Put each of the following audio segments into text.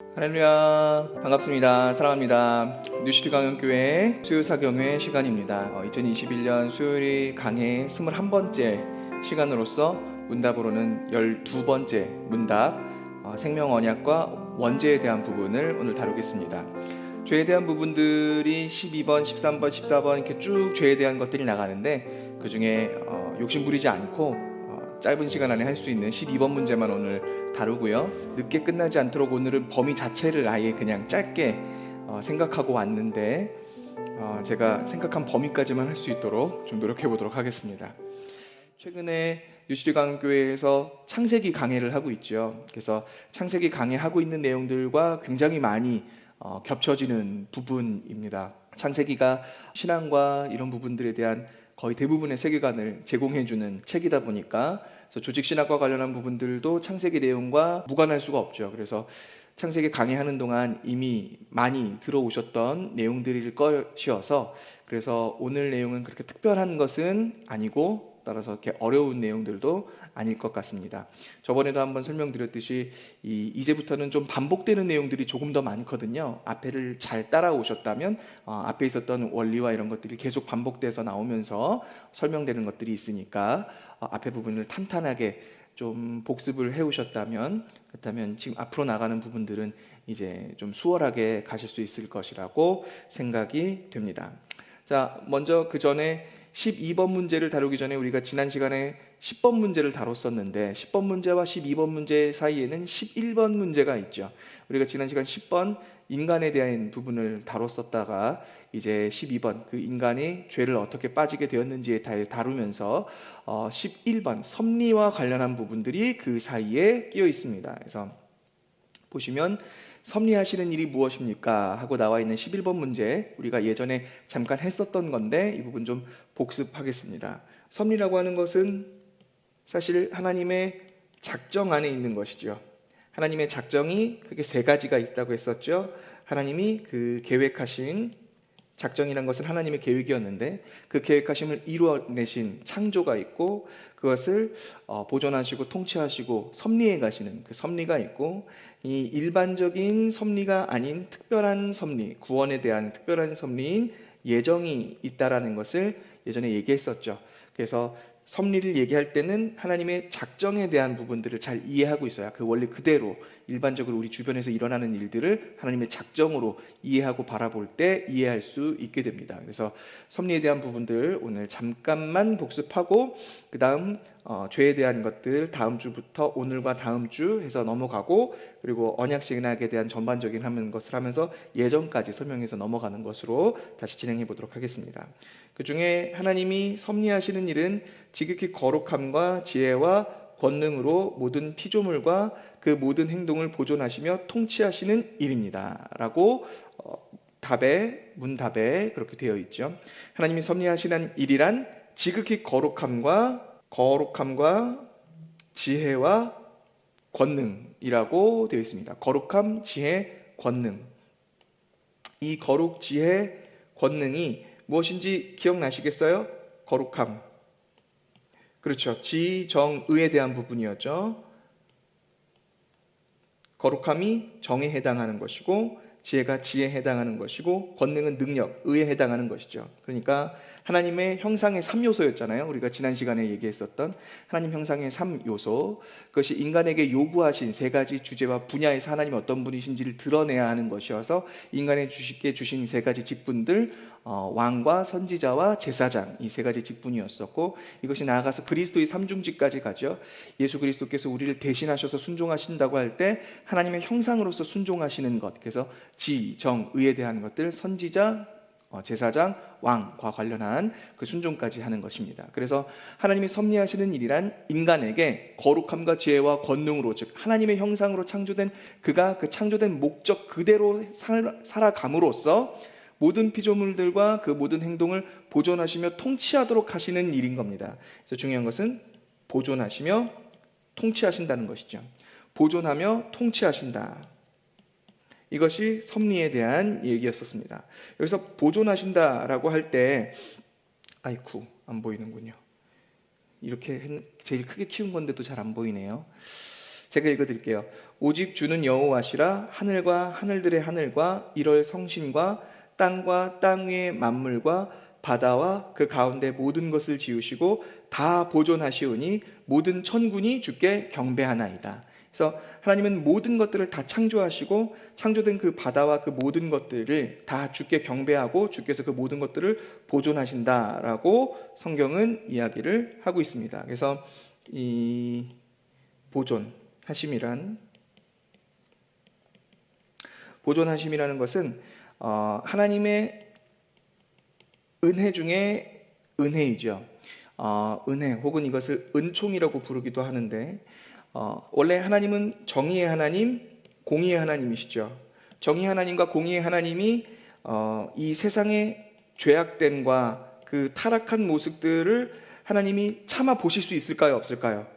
할렐루야, 반갑습니다. 사랑합니다. 뉴시티 강연교회 수요사경회 시간입니다. 2021년 수요일이 강해 21번째 시간으로서 문답으로는 12번째 문답, 생명 언약과 원죄에 대한 부분을 오늘 다루겠습니다. 죄에 대한 부분들이 12번, 13번, 14번 이렇게 쭉 죄에 대한 것들이 나가는데, 그 중에 욕심 부리지 않고 짧은 시간 안에 할 수 있는 12번 문제만 오늘 다루고요. 늦게 끝나지 않도록 오늘은 범위 자체를 아예 그냥 짧게 생각하고 왔는데, 제가 생각한 범위까지만 할 수 있도록 좀 노력해 보도록 하겠습니다. 최근에 뉴시티 강교회에서 창세기 강해를 하고 있죠. 그래서 창세기 강해하고 있는 내용들과 굉장히 많이 겹쳐지는 부분입니다. 창세기가 신앙과 이런 부분들에 대한 거의 대부분의 세계관을 제공해주는 책이다 보니까, 그래서 조직신학과 관련한 부분들도 창세기 내용과 무관할 수가 없죠. 그래서 창세기 강의하는 동안 이미 많이 들어오셨던 내용들일 것이어서, 그래서 오늘 내용은 그렇게 특별한 것은 아니고 따라서 이렇게 어려운 내용들도 아닐 것 같습니다. 저번에도 한번 설명드렸듯이 이제부터는 좀 반복되는 내용들이 조금 더 많거든요. 앞에를 잘 따라오셨다면 앞에 있었던 원리와 이런 것들이 계속 반복돼서 나오면서 설명되는 것들이 있으니까 앞에 부분을 탄탄하게 좀 복습을 해오셨다면, 그렇다면 지금 앞으로 나가는 부분들은 이제 좀 수월하게 가실 수 있을 것이라고 생각이 됩니다. 자, 먼저 그 전에 12번 문제를 다루기 전에 우리가 지난 시간에 10번 문제를 다뤘었는데, 10번 문제와 12번 문제 사이에는 11번 문제가 있죠. 우리가 지난 시간 10번 인간에 대한 부분을 다뤘었다가 이제 12번 그 인간이 죄를 어떻게 빠지게 되었는지에 대해 다루면서 11번 섭리와 관련한 부분들이 그 사이에 끼어 있습니다. 그래서 보시면 섭리하시는 일이 무엇입니까? 하고 나와 있는 11번 문제, 우리가 예전에 잠깐 했었던 건데 이 부분 좀 복습하겠습니다. 섭리라고 하는 것은 사실 하나님의 작정 안에 있는 것이죠. 하나님의 작정이 크게 세 가지가 있다고 했었죠. 하나님이 그 계획하신 작정이란 것은 하나님의 계획이었는데, 그 계획하심을 이루어내신 창조가 있고, 그것을 보존하시고 통치하시고 섭리해 가시는 그 섭리가 있고, 이 일반적인 섭리가 아닌 특별한 섭리, 구원에 대한 특별한 섭리인 예정이 있다라는 것을 예전에 얘기했었죠. 그래서 섭리를 얘기할 때는 하나님의 작정에 대한 부분들을 잘 이해하고 있어야 그 원리 그대로 일반적으로 우리 주변에서 일어나는 일들을 하나님의 작정으로 이해하고 바라볼 때 이해할 수 있게 됩니다. 그래서 섭리에 대한 부분들 오늘 잠깐만 복습하고, 그 다음 죄에 대한 것들 다음 주부터 오늘과 다음 주 해서 넘어가고, 그리고 언약 신학에 대한 전반적인 하는 것을 하면서 예전까지 설명해서 넘어가는 것으로 다시 진행해 보도록 하겠습니다. 그 중에 하나님이 섭리하시는 일은 지극히 거룩함과 지혜와 권능으로 모든 피조물과 그 모든 행동을 보존하시며 통치하시는 일입니다 라고 답에, 문답에 그렇게 되어 있죠. 하나님이 섭리하시는 일이란 지극히 거룩함과 지혜와 권능이라고 되어 있습니다. 거룩함, 지혜, 권능. 이 거룩, 지혜, 권능이 무엇인지 기억나시겠어요? 거룩함, 그렇죠. 지, 정, 의에 대한 부분이었죠. 거룩함이 정에 해당하는 것이고, 지혜가 지혜에 해당하는 것이고, 권능은 능력, 의에 해당하는 것이죠. 그러니까 하나님의 형상의 3요소였잖아요. 우리가 지난 시간에 얘기했었던 하나님 형상의 3요소, 그것이 인간에게 요구하신 세 가지 주제와 분야에서 하나님이 어떤 분이신지를 드러내야 하는 것이어서 인간에게 주신 세 가지 직분들, 왕과 선지자와 제사장, 이 세 가지 직분이었었고, 이것이 나아가서 그리스도의 삼중직까지 가죠. 예수 그리스도께서 우리를 대신하셔서 순종하신다고 할 때 하나님의 형상으로서 순종하시는 것, 그래서 지, 정, 의에 대한 것들, 선지자, 제사장, 왕과 관련한 그 순종까지 하는 것입니다. 그래서 하나님이 섭리하시는 일이란 인간에게 거룩함과 지혜와 권능으로, 즉 하나님의 형상으로 창조된 그가 그 창조된 목적 그대로 살아감으로써 모든 피조물들과 그 모든 행동을 보존하시며 통치하도록 하시는 일인 겁니다. 그래서 중요한 것은 보존하시며 통치하신다는 것이죠. 보존하며 통치하신다, 이것이 섭리에 대한 얘기였었습니다. 여기서 보존하신다라고 할 때, 아이쿠 안 보이는군요. 이렇게 제일 크게 키운 건데도 잘 안 보이네요. 제가 읽어드릴게요. 오직 주는 여호와시라. 하늘과 하늘들의 하늘과 이럴 성신과 땅과 땅 위의 만물과 바다와 그 가운데 모든 것을 지으시고 다 보존하시오니 모든 천군이 주께 경배하나이다. 그래서 하나님은 모든 것들을 다 창조하시고 창조된 그 바다와 그 모든 것들을 다 주께 경배하고 주께서 그 모든 것들을 보존하신다라고 성경은 이야기를 하고 있습니다. 그래서 이 보존하심이라는 것은 하나님의 은혜 중에 은혜이죠. 은혜 혹은 이것을 은총이라고 부르기도 하는데, 원래 하나님은 정의의 하나님, 공의의 하나님이시죠. 정의 하나님과 공의의 하나님이 이 세상의 죄악됨과 그 타락한 모습들을 하나님이 참아 보실 수 있을까요, 없을까요?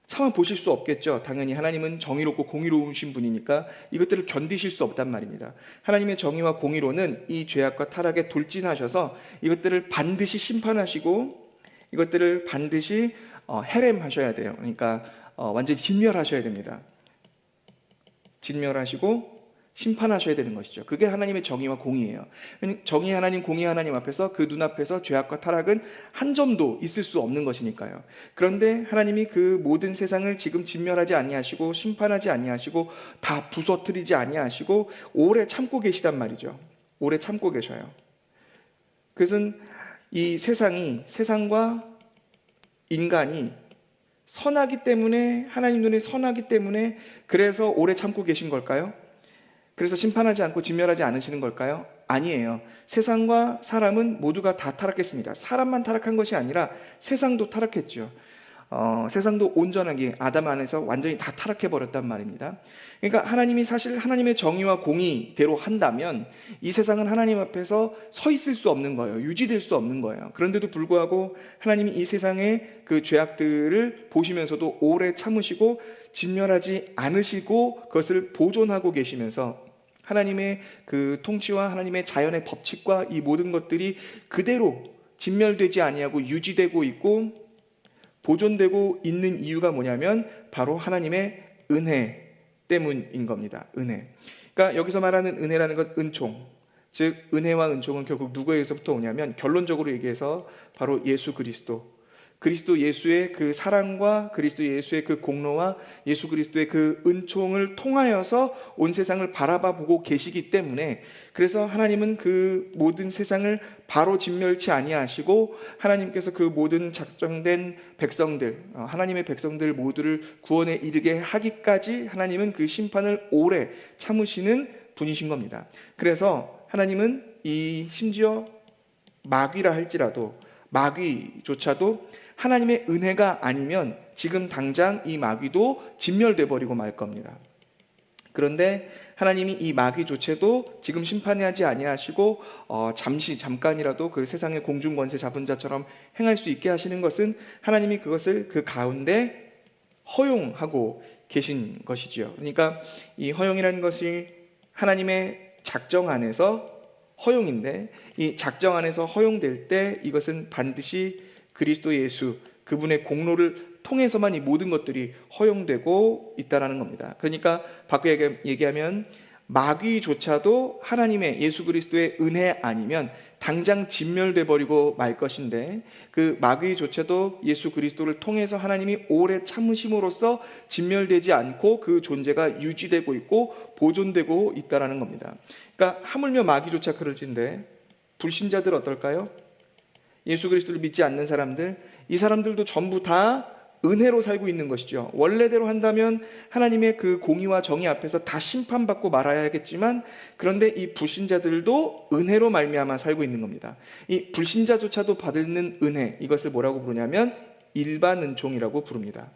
참아 보실 수 없겠죠. 당연히 하나님은 정의롭고 공의로우신 분이니까 이것들을 견디실 수 없단 말입니다. 하나님의 정의와 공의로는 이 죄악과 타락에 돌진하셔서 이것들을 반드시 심판하시고 이것들을 반드시 해렘하셔야 돼요. 그러니까 완전히 진멸하셔야 됩니다. 진멸하시고 심판하셔야 되는 것이죠. 그게 하나님의 정의와 공의예요. 정의 하나님, 공의 하나님 앞에서 그 눈앞에서 죄악과 타락은 한 점도 있을 수 없는 것이니까요. 그런데 하나님이 그 모든 세상을 지금 진멸하지 아니하시고 심판하지 아니하시고 다 부서뜨리지 아니하시고 오래 참고 계시단 말이죠. 오래 참고 계셔요. 그것은 이 세상과 인간이 선하기 때문에, 하나님 눈에 선하기 때문에 그래서 오래 참고 계신 걸까요? 그래서 심판하지 않고 진멸하지 않으시는 걸까요? 아니에요. 세상과 사람은 모두가 다 타락했습니다. 사람만 타락한 것이 아니라 세상도 타락했죠. 세상도 온전하게 아담 안에서 완전히 다 타락해버렸단 말입니다. 그러니까 하나님이 사실 하나님의 정의와 공의대로 한다면 이 세상은 하나님 앞에서 서 있을 수 없는 거예요. 유지될 수 없는 거예요. 그런데도 불구하고 하나님이 이 세상의 그 죄악들을 보시면서도 오래 참으시고 진멸하지 않으시고 그것을 보존하고 계시면서 하나님의 그 통치와 하나님의 자연의 법칙과 이 모든 것들이 그대로 진멸되지 아니하고 유지되고 있고 보존되고 있는 이유가 뭐냐면 바로 하나님의 은혜 때문인 겁니다. 은혜. 그러니까 여기서 말하는 은혜라는 것, 은총. 즉 은혜와 은총은 결국 누구에게서부터 오냐면 결론적으로 얘기해서 바로 예수 그리스도 예수의 그 사랑과 그리스도 예수의 그 공로와 예수 그리스도의 그 은총을 통하여서 온 세상을 바라봐 보고 계시기 때문에, 그래서 하나님은 그 모든 세상을 바로 진멸치 아니하시고 하나님께서 그 모든 작정된 백성들, 하나님의 백성들 모두를 구원에 이르게 하기까지 하나님은 그 심판을 오래 참으시는 분이신 겁니다. 그래서 하나님은 이 심지어 마귀라 할지라도, 마귀조차도 하나님의 은혜가 아니면 지금 당장 이 마귀도 진멸돼 버리고 말 겁니다. 그런데 하나님이 이 마귀조차도 지금 심판하지 아니하시고 잠깐이라도 그 세상의 공중권세 잡은 자처럼 행할 수 있게 하시는 것은 하나님이 그것을 그 가운데 허용하고 계신 것이지요. 그러니까 이 허용이라는 것이 하나님의 작정 안에서 허용인데, 이 작정 안에서 허용될 때 이것은 반드시 그리스도 예수, 그분의 공로를 통해서만 이 모든 것들이 허용되고 있다는 겁니다. 그러니까 바꾸게 얘기하면 마귀조차도 하나님의 예수 그리스도의 은혜 아니면 당장 진멸돼 버리고 말 것인데, 그 마귀조차도 예수 그리스도를 통해서 하나님이 오래 참으심으로써 진멸되지 않고 그 존재가 유지되고 있고 보존되고 있다는 겁니다. 그러니까 하물며 마귀조차 그럴진데 불신자들 어떨까요? 예수 그리스도를 믿지 않는 사람들, 이 사람들도 전부 다 은혜로 살고 있는 것이죠. 원래대로 한다면 하나님의 그 공의와 정의 앞에서 다 심판받고 말아야겠지만, 그런데 이 불신자들도 은혜로 말미암아 살고 있는 겁니다. 이 불신자조차도 받는 은혜, 이것을 뭐라고 부르냐면 일반 은총이라고 부릅니다.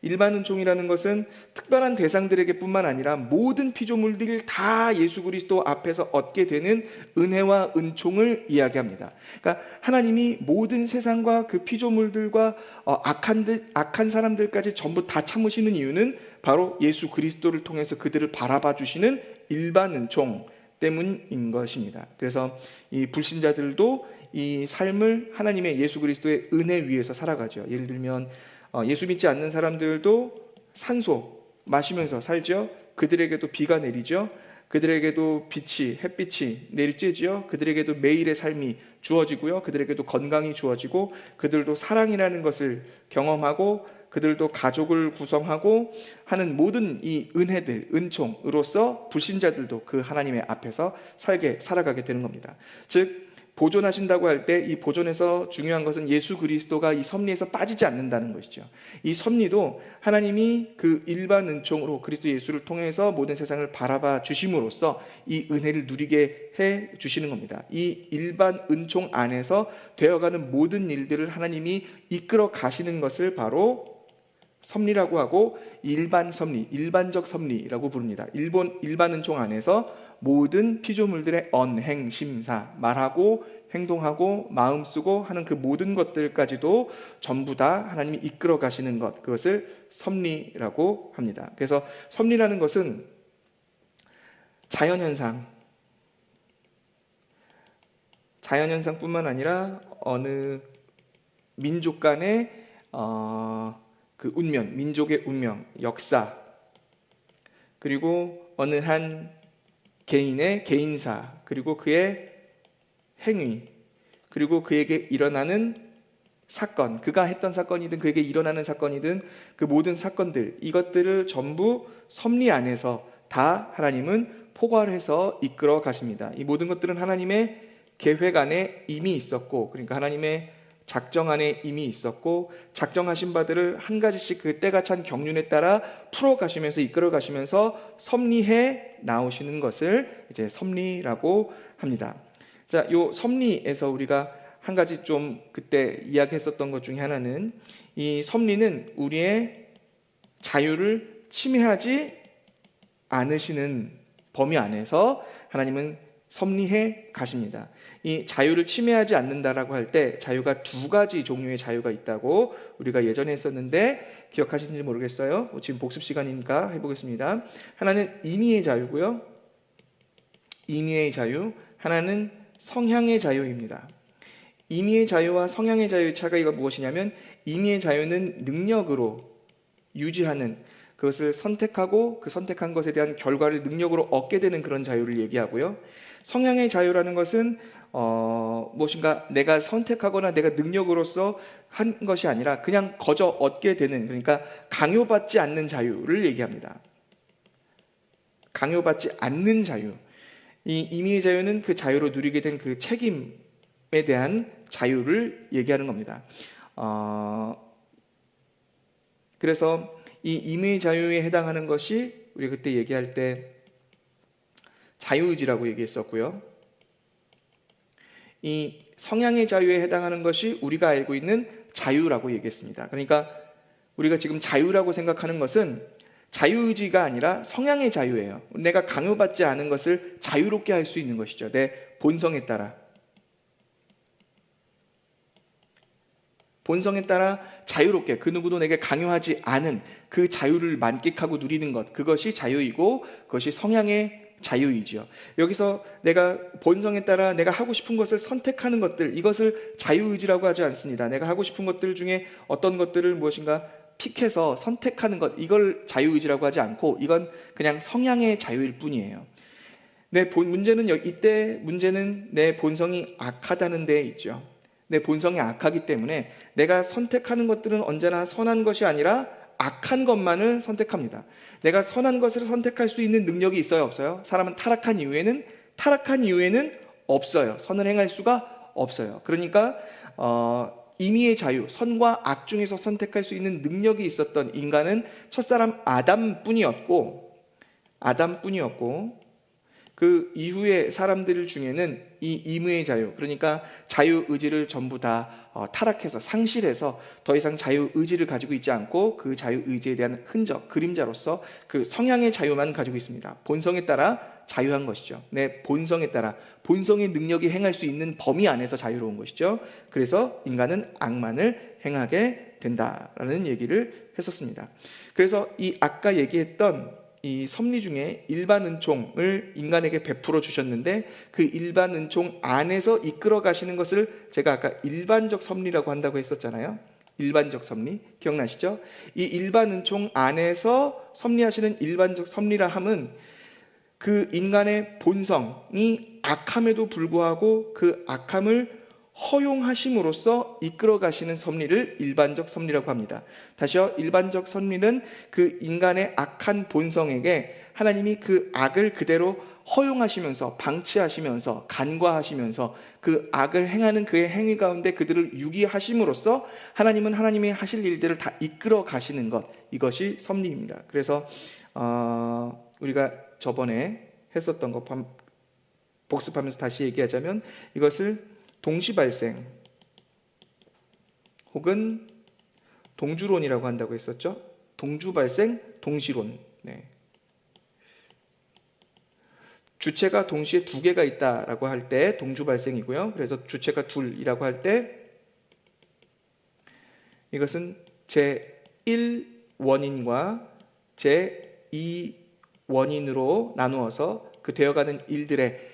일반 은총이라는 것은 특별한 대상들에게 뿐만 아니라 모든 피조물들이 다 예수 그리스도 앞에서 얻게 되는 은혜와 은총을 이야기합니다. 그러니까 하나님이 모든 세상과 그 피조물들과 악한 사람들까지 전부 다 참으시는 이유는 바로 예수 그리스도를 통해서 그들을 바라봐 주시는 일반 은총 때문인 것입니다. 그래서 이 불신자들도 이 삶을 하나님의 예수 그리스도의 은혜 위에서 살아가죠. 예를 들면 예수 믿지 않는 사람들도 산소, 마시면서 살죠. 그들에게도 비가 내리죠. 그들에게도 햇빛이 내리쬐지요. 그들에게도 매일의 삶이 주어지고요. 그들에게도 건강이 주어지고, 그들도 사랑이라는 것을 경험하고, 그들도 가족을 구성하고 하는 모든 이 은혜들, 은총으로서 불신자들도 그 하나님의 앞에서 살아가게 되는 겁니다. 즉, 보존하신다고 할 때 이 보존에서 중요한 것은 예수 그리스도가 이 섭리에서 빠지지 않는다는 것이죠. 이 섭리도 하나님이 그 일반 은총으로 그리스도 예수를 통해서 모든 세상을 바라봐 주심으로써 이 은혜를 누리게 해 주시는 겁니다. 이 일반 은총 안에서 되어가는 모든 일들을 하나님이 이끌어 가시는 것을 바로 섭리라고 하고, 일반적 섭리라고 부릅니다. 일반 은총 안에서 모든 피조물들의 언행, 심사, 말하고 행동하고 마음 쓰고 하는 그 모든 것들까지도 전부 다 하나님이 이끌어 가시는 것, 그것을 섭리라고 합니다. 그래서 섭리라는 것은 자연현상뿐만 아니라 어느 민족 간의 그 운명, 민족의 운명, 역사, 그리고 어느 한 개인의 개인사, 그리고 그의 행위, 그리고 그에게 일어나는 사건, 그가 했던 사건이든 그에게 일어나는 사건이든 그 모든 사건들, 이것들을 전부 섭리 안에서 다 하나님은 포괄해서 이끌어 가십니다. 이 모든 것들은 하나님의 계획 안에 이미 있었고, 그러니까 하나님의 작정 안에 이미 있었고, 작정하신 바들을 한 가지씩 그 때가 찬 경륜에 따라 풀어 가시면서 이끌어 가시면서 섭리해 나오시는 것을 이제 섭리라고 합니다. 자, 요 섭리에서 우리가 한 가지 좀 그때 이야기했었던 것 중에 하나는, 이 섭리는 우리의 자유를 침해하지 않으시는 범위 안에서 하나님은 섭리해 가십니다. 이 자유를 침해하지 않는다라고 할 때 자유가 두 가지 종류의 자유가 있다고 우리가 예전에 했었는데 기억하시는지 모르겠어요. 지금 복습 시간이니까 해보겠습니다. 하나는 임의의 자유고요. 임의의 자유. 하나는 성향의 자유입니다. 임의의 자유와 성향의 자유의 차이가 무엇이냐면, 임의의 자유는 능력으로 유지하는, 그것을 선택하고 그 선택한 것에 대한 결과를 능력으로 얻게 되는 그런 자유를 얘기하고요. 성향의 자유라는 것은 무엇인가 내가 선택하거나 내가 능력으로서 한 것이 아니라 그냥 거저 얻게 되는, 그러니까 강요받지 않는 자유를 얘기합니다. 강요받지 않는 자유. 이 임의의 자유는 그 자유로 누리게 된 그 책임에 대한 자유를 얘기하는 겁니다. 그래서 이 임의의 자유에 해당하는 것이 우리 그때 얘기할 때 자유의지라고 얘기했었고요. 이 성향의 자유에 해당하는 것이 우리가 알고 있는 자유라고 얘기했습니다. 그러니까 우리가 지금 자유라고 생각하는 것은 자유의지가 아니라 성향의 자유예요. 내가 강요받지 않은 것을 자유롭게 할 수 있는 것이죠. 내 본성에 따라. 본성에 따라 자유롭게, 그 누구도 내게 강요하지 않은 그 자유를 만끽하고 누리는 것, 그것이 자유이고 그것이 성향의 자유이지요. 여기서 내가 본성에 따라 내가 하고 싶은 것을 선택하는 것들, 이것을 자유의지라고 하지 않습니다. 내가 하고 싶은 것들 중에 어떤 것들을 무엇인가 픽해서 선택하는 것, 이걸 자유의지라고 하지 않고 이건 그냥 성향의 자유일 뿐이에요. 문제는 내 본성이 악하다는 데에 있죠. 내 본성이 악하기 때문에 내가 선택하는 것들은 언제나 선한 것이 아니라 악한 것만을 선택합니다. 내가 선한 것을 선택할 수 있는 능력이 있어요, 없어요? 사람은 타락한 이후에는 없어요. 선을 행할 수가 없어요. 그러니까 임의의 자유, 선과 악 중에서 선택할 수 있는 능력이 있었던 인간은 첫사람 아담뿐이었고 그 이후의 사람들 중에는 이 임의의 자유, 그러니까 자유의지를 전부 다 타락해서 상실해서 더 이상 자유의지를 가지고 있지 않고 그 자유의지에 대한 흔적, 그림자로서 그 성향의 자유만 가지고 있습니다. 본성에 따라 자유한 것이죠. 내 본성에 따라, 본성의 능력이 행할 수 있는 범위 안에서 자유로운 것이죠. 그래서 인간은 악만을 행하게 된다라는 얘기를 했었습니다. 그래서 이 아까 얘기했던 이 섭리 중에 일반 은총을 인간에게 베풀어 주셨는데, 그 일반 은총 안에서 이끌어 가시는 것을 제가 아까 일반적 섭리라고 한다고 했었잖아요. 일반적 섭리 기억나시죠? 이 일반 은총 안에서 섭리하시는 일반적 섭리라 함은 그 인간의 본성이 악함에도 불구하고 그 악함을 허용하심으로써 이끌어 가시는 섭리를 일반적 섭리라고 합니다. 다시요, 일반적 섭리는 그 인간의 악한 본성에게 하나님이 그 악을 그대로 허용하시면서 방치하시면서 간과하시면서 그 악을 행하는 그의 행위 가운데 그들을 유기하심으로써 하나님은 하나님이 하실 일들을 다 이끌어 가시는 것, 이것이 섭리입니다. 그래서 우리가 저번에 했었던 것 복습하면서 다시 얘기하자면 이것을 동시발생 혹은 동주론이라고 한다고 했었죠. 동주발생, 동시론. 네. 주체가 동시에 두 개가 있다라고 할 때 동주발생이고요. 그래서 주체가 둘이라고 할 때 이것은 제1 원인과 제2 원인으로 나누어서 그 되어가는 일들의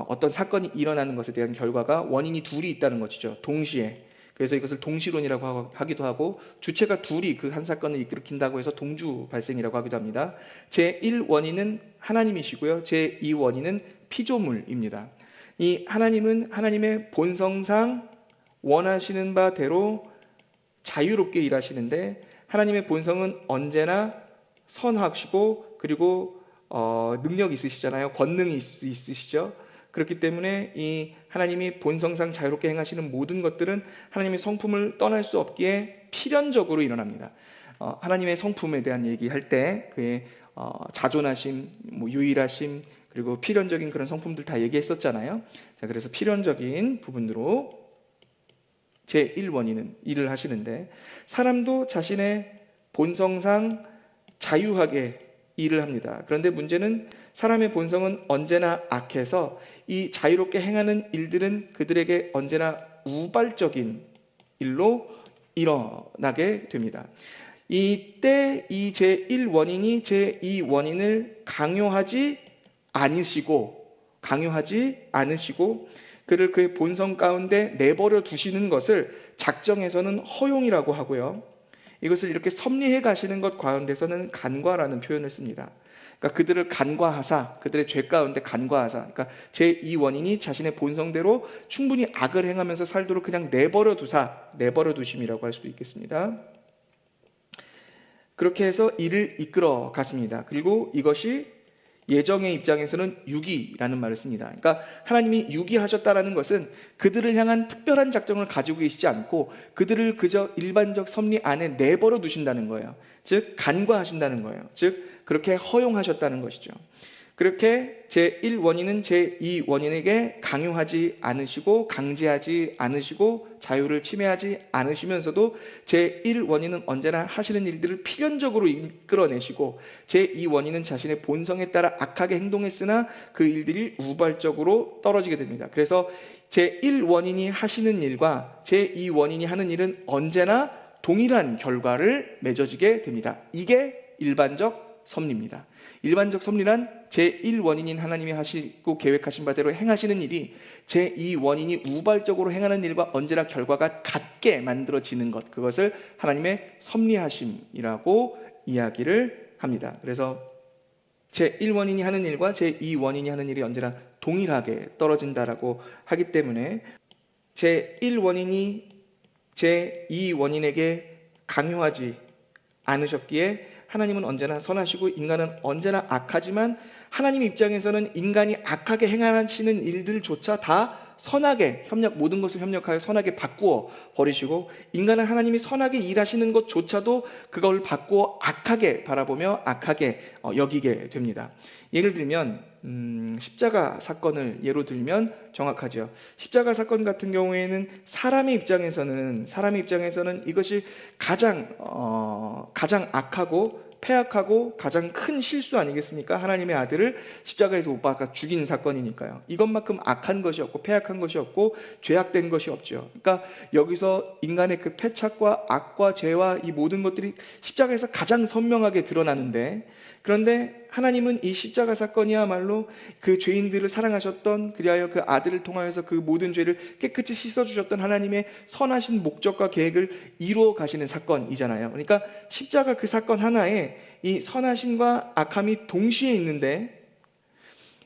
어떤 사건이 일어나는 것에 대한 결과가 원인이 둘이 있다는 것이죠. 동시에. 그래서 이것을 동시론이라고 하기도 하고 주체가 둘이 그 한 사건을 일으킨다고 해서 동주 발생이라고 하기도 합니다. 제1 원인은 하나님이시고요. 제2 원인은 피조물입니다. 이 하나님은 하나님의 본성상 원하시는 바대로 자유롭게 일하시는데 하나님의 본성은 언제나 선하시고 그리고 능력이 있으시잖아요. 권능이 있으시죠. 그렇기 때문에 이 하나님이 본성상 자유롭게 행하시는 모든 것들은 하나님의 성품을 떠날 수 없기에 필연적으로 일어납니다. 하나님의 성품에 대한 얘기할 때 그의 자존하심, 유일하심, 그리고 필연적인 그런 성품들 다 얘기했었잖아요. 자, 그래서 필연적인 부분으로 제1원인은 일을 하시는데 사람도 자신의 본성상 자유하게 일을 합니다. 그런데 문제는 사람의 본성은 언제나 악해서 이 자유롭게 행하는 일들은 그들에게 언제나 우발적인 일로 일어나게 됩니다. 이때 이 제1원인이 제2원인을 강요하지 않으시고 그를 그의 본성 가운데 내버려 두시는 것을 작정에서는 허용이라고 하고요. 이것을 이렇게 섭리해 가시는 것 가운데서는 간과라는 표현을 씁니다. 그러니까 그들을 간과하사, 그들의 죄 가운데 간과하사, 그러니까 제2원인이 자신의 본성대로 충분히 악을 행하면서 살도록 그냥 내버려 두심이라고 할 수도 있겠습니다. 그렇게 해서 일을 이끌어 가십니다. 그리고 이것이 예정의 입장에서는 유기라는 말을 씁니다. 그러니까 하나님이 유기하셨다라는 것은 그들을 향한 특별한 작정을 가지고 계시지 않고 그들을 그저 일반적 섭리 안에 내버려 두신다는 거예요. 즉 간과하신다는 거예요. 즉 그렇게 허용하셨다는 것이죠. 그렇게 제1원인은 제2원인에게 강요하지 않으시고 강제하지 않으시고 자유를 침해하지 않으시면서도 제1원인은 언제나 하시는 일들을 필연적으로 이끌어내시고 제2원인은 자신의 본성에 따라 악하게 행동했으나 그 일들이 우발적으로 떨어지게 됩니다. 그래서 제1원인이 하시는 일과 제2원인이 하는 일은 언제나 동일한 결과를 맺어지게 됩니다. 이게 일반적 섭리입니다. 일반적 섭리란 제1원인인 하나님이 하시고 계획하신 바대로 행하시는 일이 제2원인이 우발적으로 행하는 일과 언제나 결과가 같게 만들어지는 것, 그것을 하나님의 섭리하심이라고 이야기를 합니다. 그래서 제1원인이 하는 일과 제2원인이 하는 일이 언제나 동일하게 떨어진다라고 하기 때문에 제1원인이 제2원인에게 강요하지 않으셨기에 하나님은 언제나 선하시고 인간은 언제나 악하지만 하나님 입장에서는 인간이 악하게 행하시는 일들조차 다 선하게 모든 것을 협력하여 선하게 바꾸어 버리시고 인간은 하나님이 선하게 일하시는 것조차도 그걸 바꾸어 악하게 바라보며 악하게 여기게 됩니다. 예를 들면 십자가 사건을 예로 들면 정확하죠. 십자가 사건 같은 경우에는 사람의 입장에서는 이것이 가장 악하고 폐악하고 가장 큰 실수 아니겠습니까? 하나님의 아들을 십자가에서 못 박아 죽인 사건이니까요. 이것만큼 악한 것이 없고 폐악한 것이 없고 죄악된 것이 없죠. 그러니까 여기서 인간의 그 패착과 악과 죄와 이 모든 것들이 십자가에서 가장 선명하게 드러나는데 그런데 하나님은 이 십자가 사건이야말로 그 죄인들을 사랑하셨던, 그리하여 그 아들을 통하여서 그 모든 죄를 깨끗이 씻어주셨던 하나님의 선하신 목적과 계획을 이루어 가시는 사건이잖아요. 그러니까 십자가 그 사건 하나에 이 선하심과 악함이 동시에 있는데,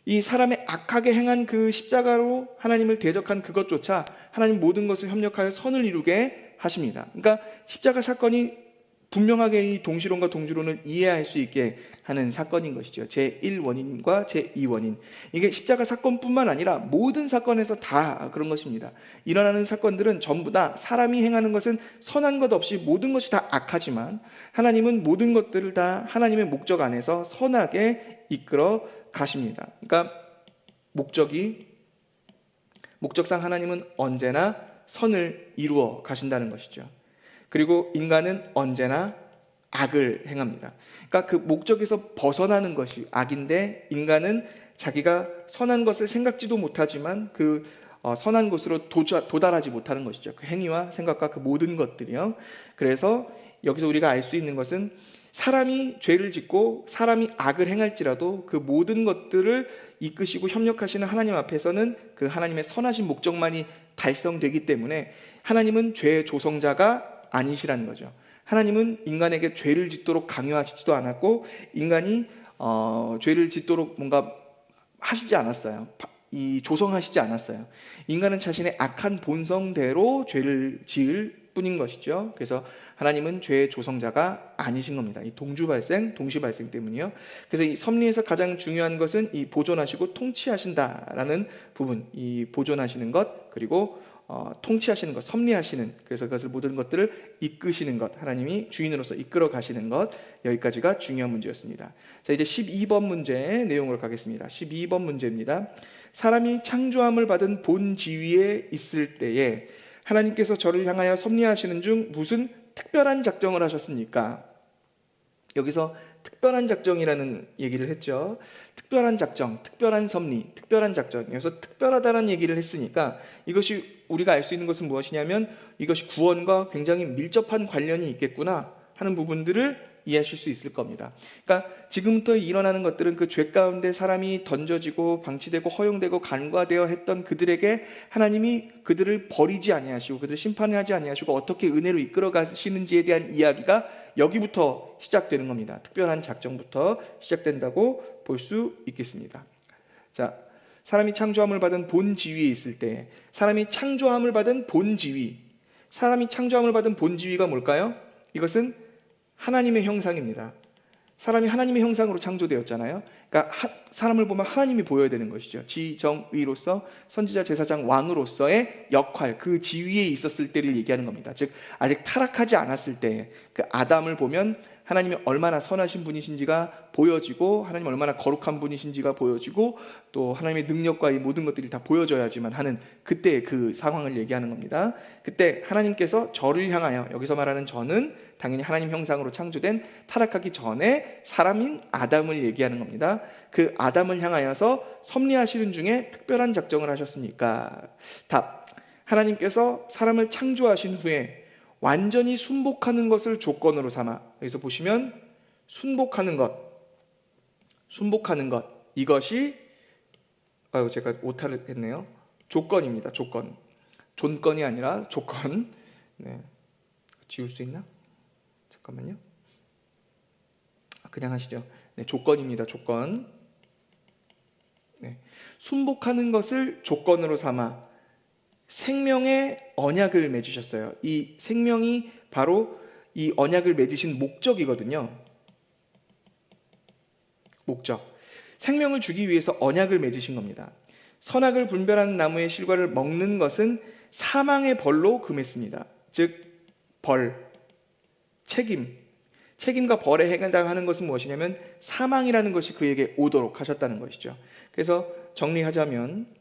이 사람의 악하게 행한 그 십자가로 하나님을 대적한 그것조차 하나님 모든 것을 협력하여 선을 이루게 하십니다. 그러니까 십자가 사건이 분명하게 이 동시론과 동주론을 이해할 수 있게 하는 사건인 것이죠. 제1원인과 제2원인. 이게 십자가 사건뿐만 아니라 모든 사건에서 다 그런 것입니다. 일어나는 사건들은 전부 다 사람이 행하는 것은 선한 것 없이 모든 것이 다 악하지만, 하나님은 모든 것들을 다 하나님의 목적 안에서 선하게 이끌어 가십니다. 그러니까 목적상 하나님은 언제나 선을 이루어 가신다는 것이죠. 그리고 인간은 언제나 악을 행합니다. 그러니까 그 목적에서 벗어나는 것이 악인데, 인간은 자기가 선한 것을 생각지도 못하지만 그 선한 곳으로 도달하지 못하는 것이죠. 그 행위와 생각과 그 모든 것들이요. 그래서 여기서 우리가 알 수 있는 것은, 사람이 죄를 짓고 사람이 악을 행할지라도 그 모든 것들을 이끄시고 협력하시는 하나님 앞에서는 그 하나님의 선하신 목적만이 달성되기 때문에 하나님은 죄의 조성자가 아니시라는 거죠. 하나님은 인간에게 죄를 짓도록 강요하시지도 않았고, 인간이 죄를 짓도록 뭔가 하시지 않았어요. 조성하시지 않았어요. 인간은 자신의 악한 본성대로 죄를 지을 뿐인 것이죠. 그래서 하나님은 죄의 조성자가 아니신 겁니다. 이 동시 발생 때문이요. 그래서 이 섭리에서 가장 중요한 것은 이 보존하시고 통치하신다라는 부분, 이 보존하시는 것, 그리고 통치하시는 것, 섭리하시는, 그래서 그것을 모든 것들을 이끄시는 것, 하나님이 주인으로서 이끌어 가시는 것, 여기까지가 중요한 문제였습니다. 자, 이제 12번 문제 내용으로 가겠습니다. 12번 문제입니다. 사람이 창조함을 받은 본 지위에 있을 때에 하나님께서 저를 향하여 섭리하시는 중 무슨 특별한 작정을 하셨습니까? 여기서 특별한 작정이라는 얘기를 했죠. 특별한 작정, 특별한 섭리, 특별한 작정. 여기서 특별하다는 얘기를 했으니까, 이것이 우리가 알 수 있는 것은 무엇이냐면, 이것이 구원과 굉장히 밀접한 관련이 있겠구나 하는 부분들을 이해하실 수 있을 겁니다. 그러니까 지금부터 일어나는 것들은 그 죄 가운데 사람이 던져지고 방치되고 허용되고 간과되어 했던 그들에게 하나님이 그들을 버리지 아니하시고 그들을 심판하지 아니하시고 어떻게 은혜로 이끌어 가시는지에 대한 이야기가 여기부터 시작되는 겁니다. 특별한 작정부터 시작된다고 볼 수 있겠습니다. 자, 사람이 창조함을 받은 본 지위에 있을 때, 사람이 창조함을 받은 본 지위가 뭘까요? 이것은 하나님의 형상입니다. 사람이 하나님의 형상으로 창조되었잖아요. 그러니까 사람을 보면 하나님이 보여야 되는 것이죠. 지정의로서 선지자, 제사장, 왕으로서의 역할, 그 지위에 있었을 때를 얘기하는 겁니다. 즉 아직 타락하지 않았을 때 그 아담을 보면 하나님이 얼마나 선하신 분이신지가 보여지고, 하나님 얼마나 거룩한 분이신지가 보여지고, 또 하나님의 능력과 이 모든 것들이 다 보여져야지만 하는 그때의 그 상황을 얘기하는 겁니다. 그때 하나님께서 저를 향하여, 여기서 말하는 저는 당연히 하나님 형상으로 창조된 타락하기 전에 사람인 아담을 얘기하는 겁니다. 그 아담을 향하여서 섭리하시는 중에 특별한 작정을 하셨습니까? 답, 하나님께서 사람을 창조하신 후에 완전히 순복하는 것을 조건으로 삼아, 여기서 보시면 순복하는 것, 이것이 제가 오타를 했네요. 조건입니다. 존건이 아니라 조건. 네. 지울 수 있나? 잠깐만요. 그냥 하시죠. 네, 조건입니다. 조건. 네. 순복하는 것을 조건으로 삼아 생명의 언약을 맺으셨어요. 이 생명이 바로 이 언약을 맺으신 목적이거든요. 목적. 생명을 주기 위해서 언약을 맺으신 겁니다. 선악을 분별하는 나무의 실과를 먹는 것은 사망의 벌로 금했습니다. 즉 벌, 책임과 벌에 해당하는 것은 무엇이냐면 사망이라는 것이 그에게 오도록 하셨다는 것이죠. 그래서 정리하자면,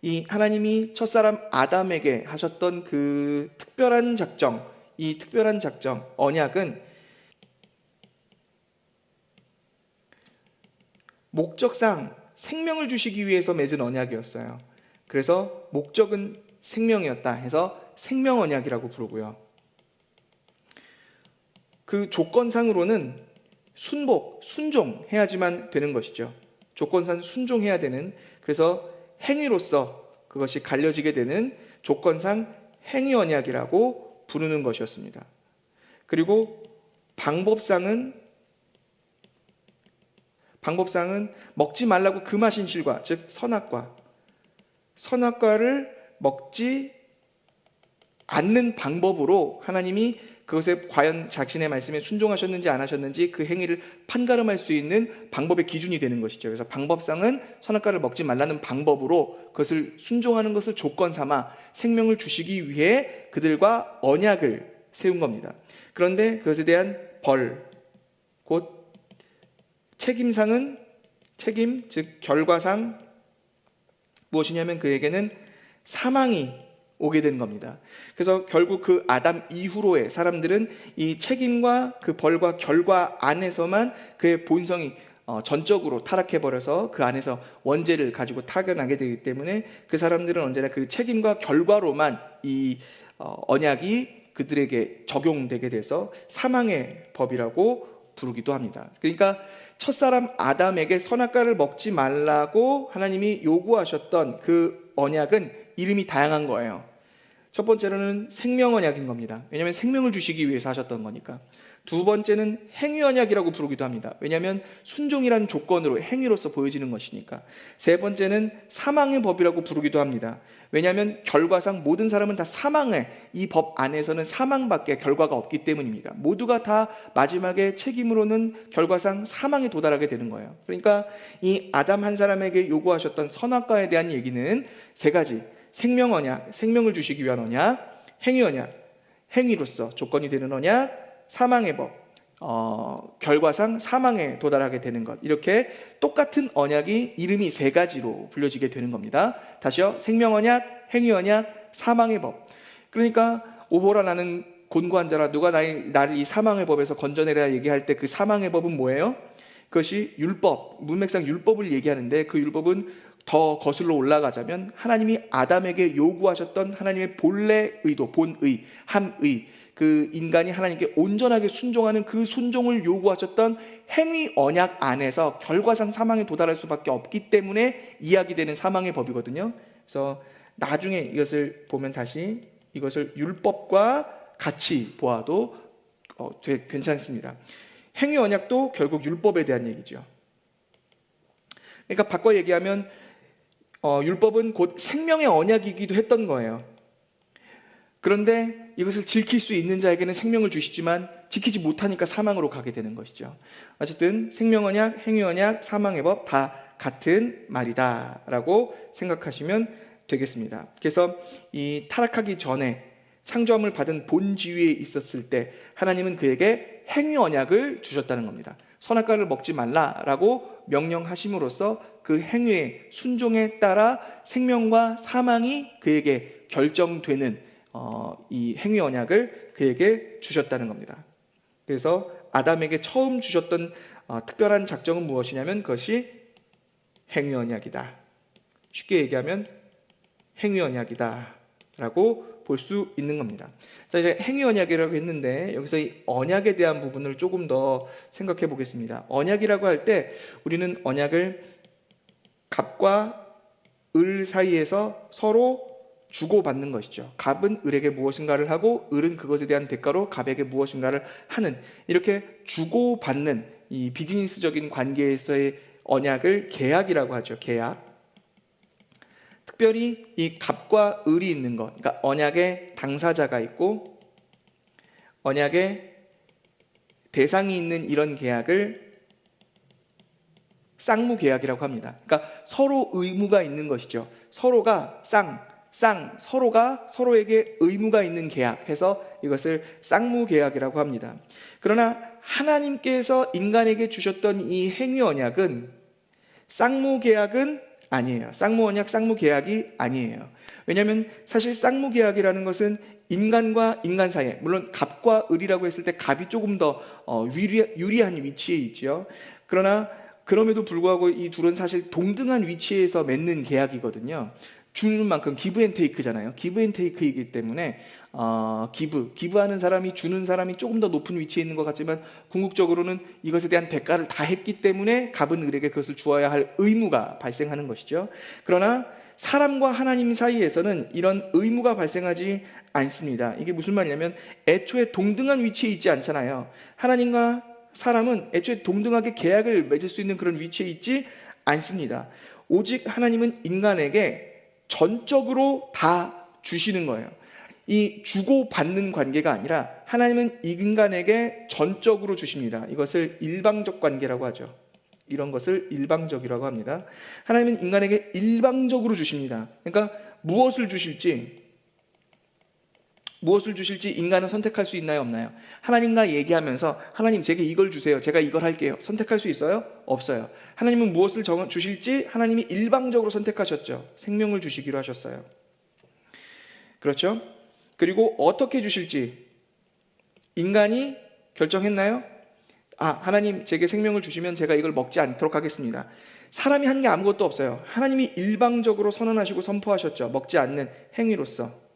이 하나님이 첫사람 아담에게 하셨던 그 특별한 작정, 이 특별한 작정, 언약은 목적상 생명을 주시기 위해서 맺은 언약이었어요. 그래서 목적은 생명이었다 해서 생명 언약이라고 부르고요. 그 조건상으로는 순종해야지만 되는 것이죠. 조건상 순종해야 되는, 그래서 행위로서 그것이 갈려지게 되는 조건상 행위 언약이라고 부르는 것이었습니다. 그리고 방법상은 먹지 말라고 금하신 실과, 즉 선악과를 먹지 않는 방법으로 하나님이 그것에 과연 자신의 말씀에 순종하셨는지 안 하셨는지 그 행위를 판가름할 수 있는 방법의 기준이 되는 것이죠. 그래서 방법상은 선악과를 먹지 말라는 방법으로 그것을 순종하는 것을 조건 삼아 생명을 주시기 위해 그들과 언약을 세운 겁니다. 그런데 그것에 대한 벌, 곧 책임상은, 즉 결과상 무엇이냐면 그에게는 사망이 오게 된 겁니다. 그래서 결국 그 아담 이후로의 사람들은 이 책임과 그 벌과 결과 안에서만 그의 본성이 전적으로 타락해버려서 그 안에서 원죄를 가지고 타결나게 되기 때문에 그 사람들은 언제나 그 책임과 결과로만 이 언약이 그들에게 적용되게 돼서 사망의 법이라고 부르기도 합니다. 그러니까 첫사람 아담에게 선악과를 먹지 말라고 하나님이 요구하셨던 그 언약은 이름이 다양한 거예요. 첫 번째로는 생명 언약인 겁니다. 왜냐하면 생명을 주시기 위해서 하셨던 거니까. 두 번째는 행위 언약이라고 부르기도 합니다. 왜냐하면 순종이라는 조건으로 행위로서 보여지는 것이니까. 세 번째는 사망의 법이라고 부르기도 합니다. 왜냐하면 결과상 모든 사람은 다 사망해, 이 법 안에서는 사망밖에 결과가 없기 때문입니다. 모두가 다 마지막에 책임으로는 결과상 사망에 도달하게 되는 거예요. 그러니까 이 아담 한 사람에게 요구하셨던 선악과에 대한 얘기는 세 가지: 생명 언약, 생명을 주시기 위한 언약; 행위 언약, 행위로서 조건이 되는 언약; 사망의 법, 결과상 사망에 도달하게 되는 것. 이렇게 똑같은 언약이 이름이 세 가지로 불려지게 되는 겁니다. 다시요. 생명 언약, 행위 언약, 사망의 법. 그러니까 오호라 나는 곤고한 자라, 누가 나를 이 사망의 법에서 건져내라 얘기할 때 그 사망의 법은 뭐예요? 그것이 율법, 문맥상 율법을 얘기하는데, 그 율법은 더 거슬러 올라가자면 하나님이 아담에게 요구하셨던 하나님의 본래 의도, 본의, 함의, 그 인간이 하나님께 온전하게 순종하는 그 순종을 요구하셨던 행위 언약 안에서 결과상 사망에 도달할 수밖에 없기 때문에 이야기되는 사망의 법이거든요. 그래서 나중에 이것을 보면 다시 이것을 율법과 같이 보아도 되게 괜찮습니다. 행위 언약도 결국 율법에 대한 얘기죠. 그러니까 바꿔 얘기하면 율법은 곧 생명의 언약이기도 했던 거예요. 그런데 이것을 지킬 수 있는 자에게는 생명을 주시지만 지키지 못하니까 사망으로 가게 되는 것이죠. 어쨌든 생명 언약, 행위 언약, 사망의 법 다 같은 말이다 라고 생각하시면 되겠습니다. 그래서 이 타락하기 전에 창조함을 받은 본지위에 있었을 때 하나님은 그에게 행위 언약을 주셨다는 겁니다. 선악과를 먹지 말라라고 명령하심으로써 그 행위의 순종에 따라 생명과 사망이 그에게 결정되는 이 행위 언약을 그에게 주셨다는 겁니다. 그래서 아담에게 처음 주셨던 특별한 작정은 무엇이냐면 그것이 행위 언약이다. 쉽게 얘기하면 행위 언약이다 라고 볼 수 있는 겁니다. 자, 이제 행위 언약이라고 했는데 여기서 이 언약에 대한 부분을 조금 더 생각해 보겠습니다. 언약이라고 할 때 우리는 언약을 갑과 을 사이에서 서로 주고받는 것이죠. 갑은 을에게 무엇인가를 하고 을은 그것에 대한 대가로 갑에게 무엇인가를 하는, 이렇게 주고받는 이 비즈니스적인 관계에서의 언약을 계약이라고 하죠. 계약. 특별히 이 갑과 을이 있는 것, 그러니까 언약의 당사자가 있고 언약의 대상이 있는 이런 계약을 쌍무계약이라고 합니다. 그러니까 서로 의무가 있는 것이죠. 서로가 서로가 서로에게 의무가 있는 계약해서 이것을 쌍무계약이라고 합니다. 그러나 하나님께서 인간에게 주셨던 이 행위 언약은 쌍무계약은 아니에요. 쌍무언약, 쌍무계약이 아니에요. 왜냐하면 사실 쌍무계약이라는 것은 인간과 인간 사이에, 물론 갑과 을이라고 했을 때 갑이 조금 더 유리한 위치에 있죠. 그러나 그럼에도 불구하고 이 둘은 사실 동등한 위치에서 맺는 계약이거든요. 주는 만큼 기브 앤 테이크잖아요. 기브 앤 테이크이기 때문에 기브하는 사람이 주는 사람이 조금 더 높은 위치에 있는 것 같지만 궁극적으로는 이것에 대한 대가를 다 했기 때문에 갚은 을에게 그것을 주어야 할 의무가 발생하는 것이죠. 그러나 사람과 하나님 사이에서는 이런 의무가 발생하지 않습니다. 이게 무슨 말이냐면 애초에 동등한 위치에 있지 않잖아요. 하나님과 사람은 애초에 동등하게 계약을 맺을 수 있는 그런 위치에 있지 않습니다. 오직 하나님은 인간에게 전적으로 다 주시는 거예요. 이 주고받는 관계가 아니라 하나님은 인간에게 전적으로 주십니다. 이것을 일방적 관계라고 하죠. 이런 것을 일방적이라고 합니다. 하나님은 인간에게 일방적으로 주십니다. 그러니까 무엇을 주실지 인간은 선택할 수 있나요, 없나요? 하나님과 얘기하면서 하나님 제게 이걸 주세요. 제가 이걸 할게요. 선택할 수 있어요? 없어요. 하나님은 무엇을 주실지 하나님이 일방적으로 선택하셨죠. 생명을 주시기로 하셨어요. 그렇죠? 그리고 어떻게 주실지 인간이 결정했나요? 하나님 제게 생명을 주시면 제가 이걸 먹지 않도록 하겠습니다. 사람이 한 게 아무것도 없어요. 하나님이 일방적으로 선언하시고 선포하셨죠. 먹지 않는 행위로서.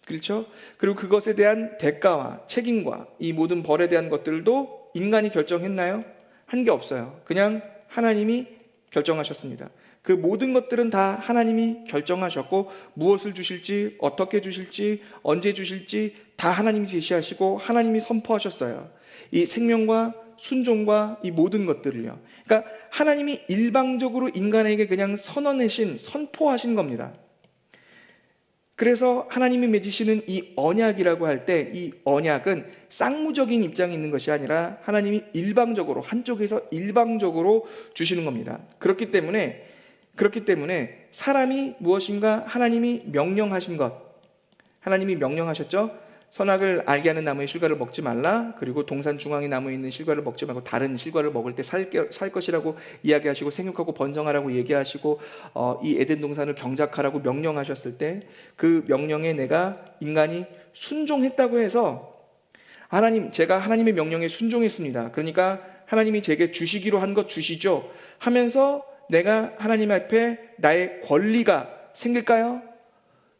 그렇죠? 그리고 그것에 대한 대가와 책임과 이 모든 벌에 대한 것들도 인간이 결정했나요? 한 게 없어요. 그냥 하나님이 결정하셨습니다. 그 모든 것들은 다 하나님이 결정하셨고 무엇을 주실지, 어떻게 주실지, 언제 주실지 다 하나님이 제시하시고 하나님이 선포하셨어요. 이 생명과 순종과 이 모든 것들을요. 그러니까 하나님이 일방적으로 인간에게 그냥 선포하신 겁니다. 그래서 하나님이 맺으시는 이 언약이라고 할 때 이 언약은 쌍무적인 입장이 있는 것이 아니라 하나님이 일방적으로 한쪽에서 일방적으로 주시는 겁니다. 그렇기 때문에 사람이 무엇인가 하나님이 명령하신 것, 하나님이 명령하셨죠. 선악을 알게 하는 나무의 실과를 먹지 말라. 그리고 동산 중앙에 나무에 있는 실과를 먹지 말고 다른 실과를 먹을 때 살 것이라고 이야기하시고 생육하고 번성하라고 얘기하시고 이 에덴 동산을 경작하라고 명령하셨을 때 그 명령에 내가 인간이 순종했다고 해서 제가 하나님의 명령에 순종했습니다. 그러니까 하나님이 제게 주시기로 한 것 주시죠 하면서 내가 하나님 앞에 나의 권리가 생길까요?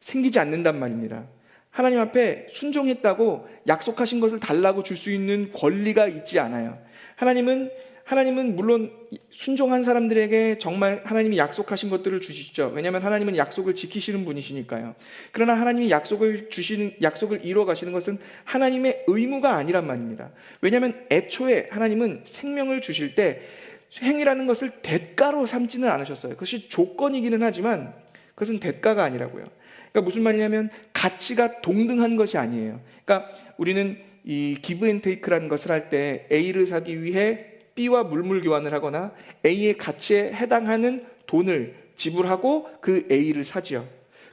생기지 않는단 말입니다. 하나님 앞에 순종했다고 약속하신 것을 달라고 줄 수 있는 권리가 있지 않아요. 하나님은 물론 순종한 사람들에게 정말 하나님이 약속하신 것들을 주시죠. 왜냐하면 하나님은 약속을 지키시는 분이시니까요. 그러나 하나님이 약속을 이루어 가시는 것은 하나님의 의무가 아니란 말입니다. 왜냐하면 애초에 하나님은 생명을 주실 때 행위라는 것을 대가로 삼지는 않으셨어요. 그것이 조건이기는 하지만 그것은 대가가 아니라고요. 그러니까 무슨 말이냐면 가치가 동등한 것이 아니에요. 그러니까 우리는 이 기브 앤 테이크라는 것을 할 때 A를 사기 위해 B와 물물 교환을 하거나 A의 가치에 해당하는 돈을 지불하고 그 A를 사지요.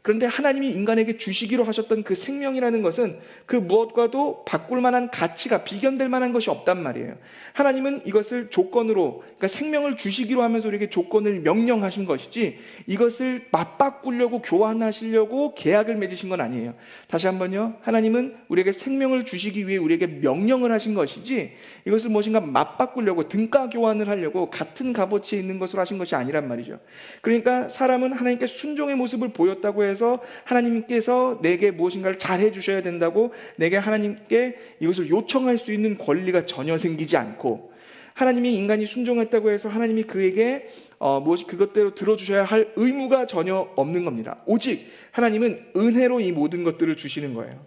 그런데 하나님이 인간에게 주시기로 하셨던 그 생명이라는 것은 그 무엇과도 바꿀 만한 가치가 비견될 만한 것이 없단 말이에요. 하나님은 이것을 조건으로, 그러니까 생명을 주시기로 하면서 우리에게 조건을 명령하신 것이지 이것을 맞바꾸려고 교환하시려고 계약을 맺으신 건 아니에요. 다시 한번요. 하나님은 우리에게 생명을 주시기 위해 우리에게 명령을 하신 것이지 이것을 무엇인가 맞바꾸려고 등가 교환을 하려고 같은 값어치에 있는 것으로 하신 것이 아니란 말이죠. 그러니까 사람은 하나님께 순종의 모습을 보였다고 해서 하나님께서 내게 무엇인가를 잘해 주셔야 된다고 내게 하나님께 이것을 요청할 수 있는 권리가 전혀 생기지 않고, 하나님이 인간이 순종했다고 해서 하나님이 그에게 그것대로 들어주셔야 할 의무가 전혀 없는 겁니다. 오직 하나님은 은혜로 이 모든 것들을 주시는 거예요.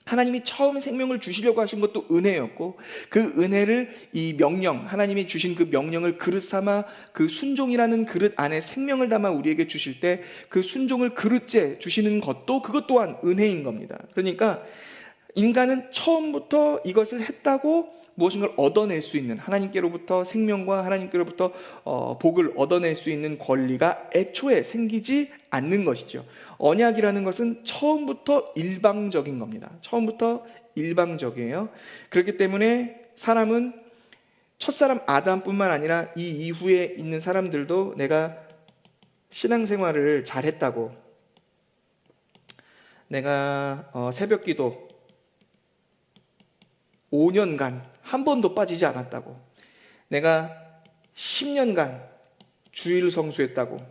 하나님이 처음 생명을 주시려고 하신 것도 은혜였고 그 은혜를 이 명령, 하나님이 주신 그 명령을 그릇 삼아 그 순종이라는 그릇 안에 생명을 담아 우리에게 주실 때 그 순종을 그릇째 주시는 것도 그것 또한 은혜인 겁니다. 그러니까 인간은 처음부터 이것을 했다고 무엇인가를 얻어낼 수 있는, 하나님께로부터 생명과 하나님께로부터 복을 얻어낼 수 있는 권리가 애초에 생기지 않는 것이죠. 언약이라는 것은 처음부터 일방적인 겁니다. 처음부터 일방적이에요. 그렇기 때문에 사람은 첫사람 아담뿐만 아니라 이 이후에 있는 사람들도 내가 신앙생활을 잘했다고, 내가 새벽기도 5년간 한 번도 빠지지 않았다고, 내가 10년간 주일 성수했다고,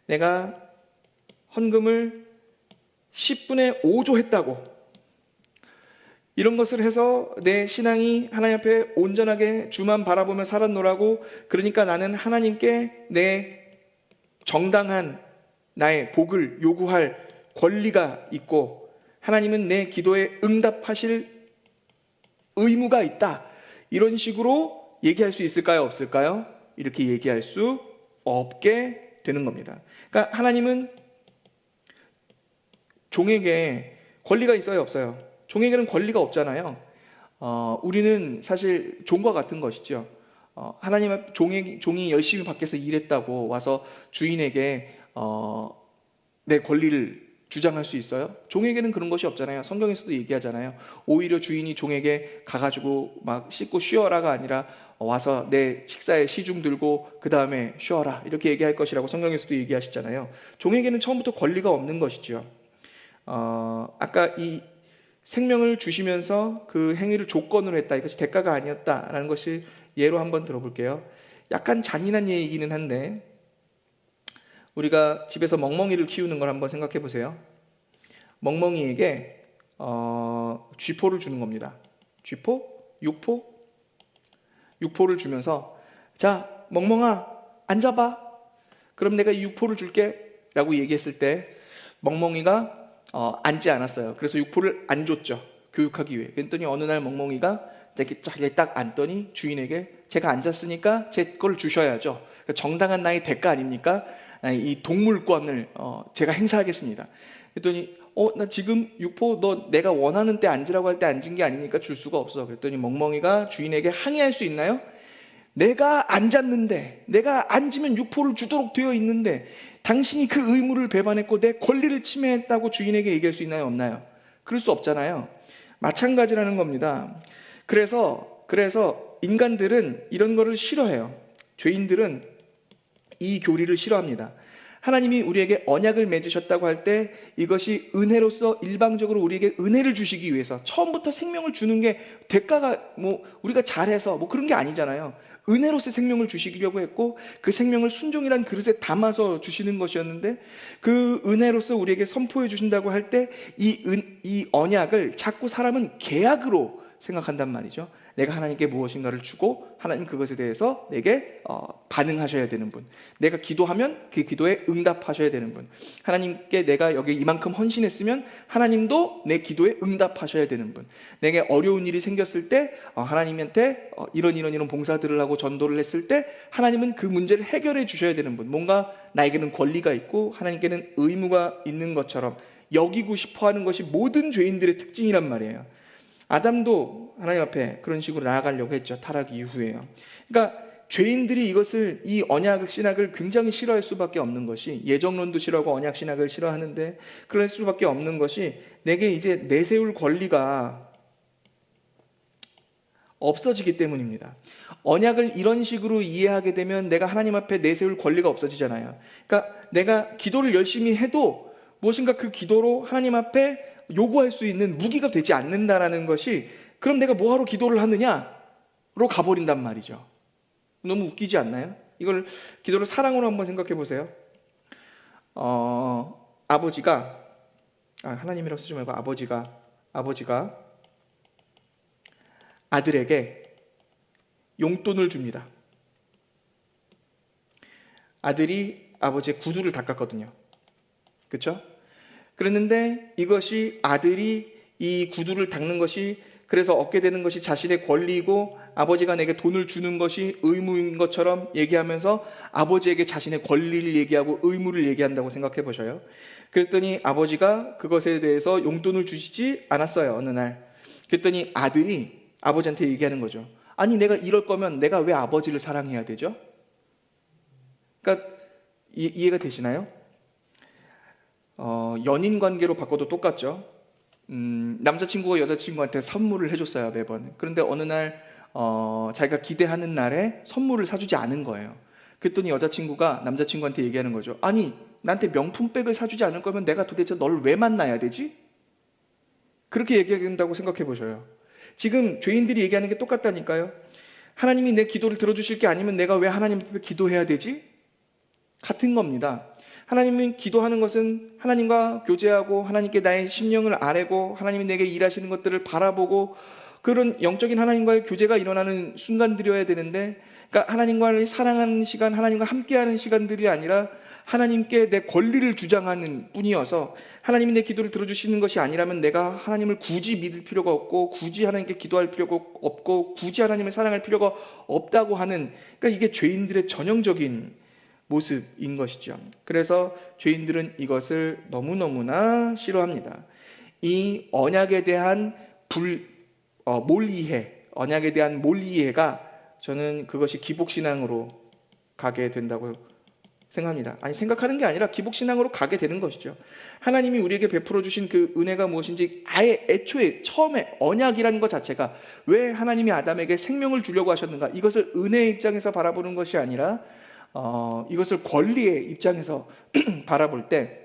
내가 헌금을 10분의 5조 했다고, 이런 것을 해서 내 신앙이 하나님 앞에 온전하게 주만 바라보며 살았노라고, 그러니까 나는 하나님께 내 정당한 나의 복을 요구할 권리가 있고 하나님은 내 기도에 응답하실 의무가 있다, 이런 식으로 얘기할 수 있을까요? 없을까요? 이렇게 얘기할 수 없게 되는 겁니다. 그러니까 하나님은 종에게 권리가 있어요, 없어요? 종에게는 권리가 없잖아요. 우리는 사실 종과 같은 것이죠. 하나님 앞 종이 열심히 밖에서 일했다고 와서 주인에게 내 권리를 주장할 수 있어요? 종에게는 그런 것이 없잖아요. 성경에서도 얘기하잖아요. 오히려 주인이 종에게 가가지고 막 씻고 쉬어라가 아니라 와서 내 식사에 시중 들고 그 다음에 쉬어라, 이렇게 얘기할 것이라고 성경에서도 얘기하시잖아요. 종에게는 처음부터 권리가 없는 것이죠. 아까 이 생명을 주시면서 그 행위를 조건으로 했다, 이것이 대가가 아니었다라는 것이 예로 한번 들어볼게요. 약간 잔인한 얘기이기는 한데, 우리가 집에서 멍멍이를 키우는 걸 한번 생각해 보세요. 멍멍이에게 쥐포를 주는 겁니다. 쥐포? 육포를 주면서, 자 멍멍아 앉아봐, 그럼 내가 이 육포를 줄게 라고 얘기했을 때 멍멍이가 앉지 않았어요. 그래서 육포를 안 줬죠, 교육하기 위해. 그랬더니 어느 날 멍멍이가 이렇게 딱 앉더니 주인에게, 제가 앉았으니까 제 걸 주셔야죠, 그러니까 정당한 나의 대가 아닙니까? 이 동물권을 제가 행사하겠습니다. 그랬더니 나 지금 육포 너 내가 원하는 때 앉으라고 할 때 앉은 게 아니니까 줄 수가 없어. 그랬더니 멍멍이가 주인에게 항의할 수 있나요? 내가 앉았는데, 내가 앉으면 육포를 주도록 되어 있는데 당신이 그 의무를 배반했고 내 권리를 침해했다고 주인에게 얘기할 수 있나요? 없나요? 그럴 수 없잖아요. 마찬가지라는 겁니다. 그래서 인간들은 이런 거를 싫어해요. 죄인들은 이 교리를 싫어합니다. 하나님이 우리에게 언약을 맺으셨다고 할 때 이것이 은혜로서 일방적으로 우리에게 은혜를 주시기 위해서, 처음부터 생명을 주는 게 대가가 우리가 잘해서 그런 게 아니잖아요. 은혜로서 생명을 주시려고 했고 그 생명을 순종이란 그릇에 담아서 주시는 것이었는데, 그 은혜로서 우리에게 선포해 주신다고 할 때 이 언약을 자꾸 사람은 계약으로 생각한단 말이죠. 내가 하나님께 무엇인가를 주고 하나님 그것에 대해서 내게 반응하셔야 되는 분, 내가 기도하면 그 기도에 응답하셔야 되는 분, 하나님께 내가 여기 이만큼 헌신했으면 하나님도 내 기도에 응답하셔야 되는 분, 내게 어려운 일이 생겼을 때 하나님한테 이런 봉사들을 하고 전도를 했을 때 하나님은 그 문제를 해결해 주셔야 되는 분, 뭔가 나에게는 권리가 있고 하나님께는 의무가 있는 것처럼 여기고 싶어하는 것이 모든 죄인들의 특징이란 말이에요. 아담도 하나님 앞에 그런 식으로 나아가려고 했죠, 타락 이후에요. 그러니까 죄인들이 이 언약 신학을 굉장히 싫어할 수밖에 없는 것이, 예정론도 싫어하고 언약 신학을 싫어하는데 그럴 수밖에 없는 것이, 내게 이제 내세울 권리가 없어지기 때문입니다. 언약을 이런 식으로 이해하게 되면 내가 하나님 앞에 내세울 권리가 없어지잖아요. 그러니까 내가 기도를 열심히 해도 무엇인가 그 기도로 하나님 앞에 요구할 수 있는 무기가 되지 않는다라는 것이, 그럼 내가 뭐하러 기도를 하느냐로 가버린단 말이죠. 너무 웃기지 않나요? 이걸 기도를 사랑으로 한번 생각해 보세요. 아버지가 하나님이라고 쓰지 말고 아버지가 아들에게 용돈을 줍니다. 아들이 아버지의 구두를 닦았거든요. 그렇죠? 그랬는데 이것이, 아들이 이 구두를 닦는 것이, 그래서 얻게 되는 것이 자신의 권리이고 아버지가 내게 돈을 주는 것이 의무인 것처럼 얘기하면서 아버지에게 자신의 권리를 얘기하고 의무를 얘기한다고 생각해 보셔요. 그랬더니 아버지가 그것에 대해서 용돈을 주시지 않았어요, 어느 날. 그랬더니 아들이 아버지한테 얘기하는 거죠. 아니, 내가 이럴 거면 내가 왜 아버지를 사랑해야 되죠? 그러니까 이해가 되시나요? 연인 관계로 바꿔도 똑같죠. 남자친구가 여자친구한테 선물을 해줬어요, 매번. 그런데 어느 날 자기가 기대하는 날에 선물을 사주지 않은 거예요. 그랬더니 여자친구가 남자친구한테 얘기하는 거죠. 아니, 나한테 명품백을 사주지 않을 거면 내가 도대체 너를 왜 만나야 되지? 그렇게 얘기한다고 생각해 보셔요. 지금 죄인들이 얘기하는 게 똑같다니까요. 하나님이 내 기도를 들어주실 게 아니면 내가 왜 하나님 앞에 기도해야 되지? 같은 겁니다. 하나님은 기도하는 것은 하나님과 교제하고 하나님께 나의 심령을 아뢰고 하나님이 내게 일하시는 것들을 바라보고 그런 영적인 하나님과의 교제가 일어나는 순간들이어야 되는데, 그러니까 하나님과를 사랑하는 시간, 하나님과 함께하는 시간들이 아니라 하나님께 내 권리를 주장하는 뿐이어서, 하나님이 내 기도를 들어주시는 것이 아니라면 내가 하나님을 굳이 믿을 필요가 없고 굳이 하나님께 기도할 필요가 없고 굳이 하나님을 사랑할 필요가 없다고 하는, 그러니까 이게 죄인들의 전형적인 모습인 것이죠. 그래서 죄인들은 이것을 너무너무나 싫어합니다. 이 언약에 대한 몰이해, 언약에 대한 몰이해가 저는 그것이 기복신앙으로 가게 된다고 생각합니다. 아니, 생각하는 게 아니라 기복신앙으로 가게 되는 것이죠. 하나님이 우리에게 베풀어 주신 그 은혜가 무엇인지 아예 애초에 처음에 언약이라는 것 자체가, 왜 하나님이 아담에게 생명을 주려고 하셨는가, 이것을 은혜의 입장에서 바라보는 것이 아니라 이것을 권리의 입장에서 바라볼 때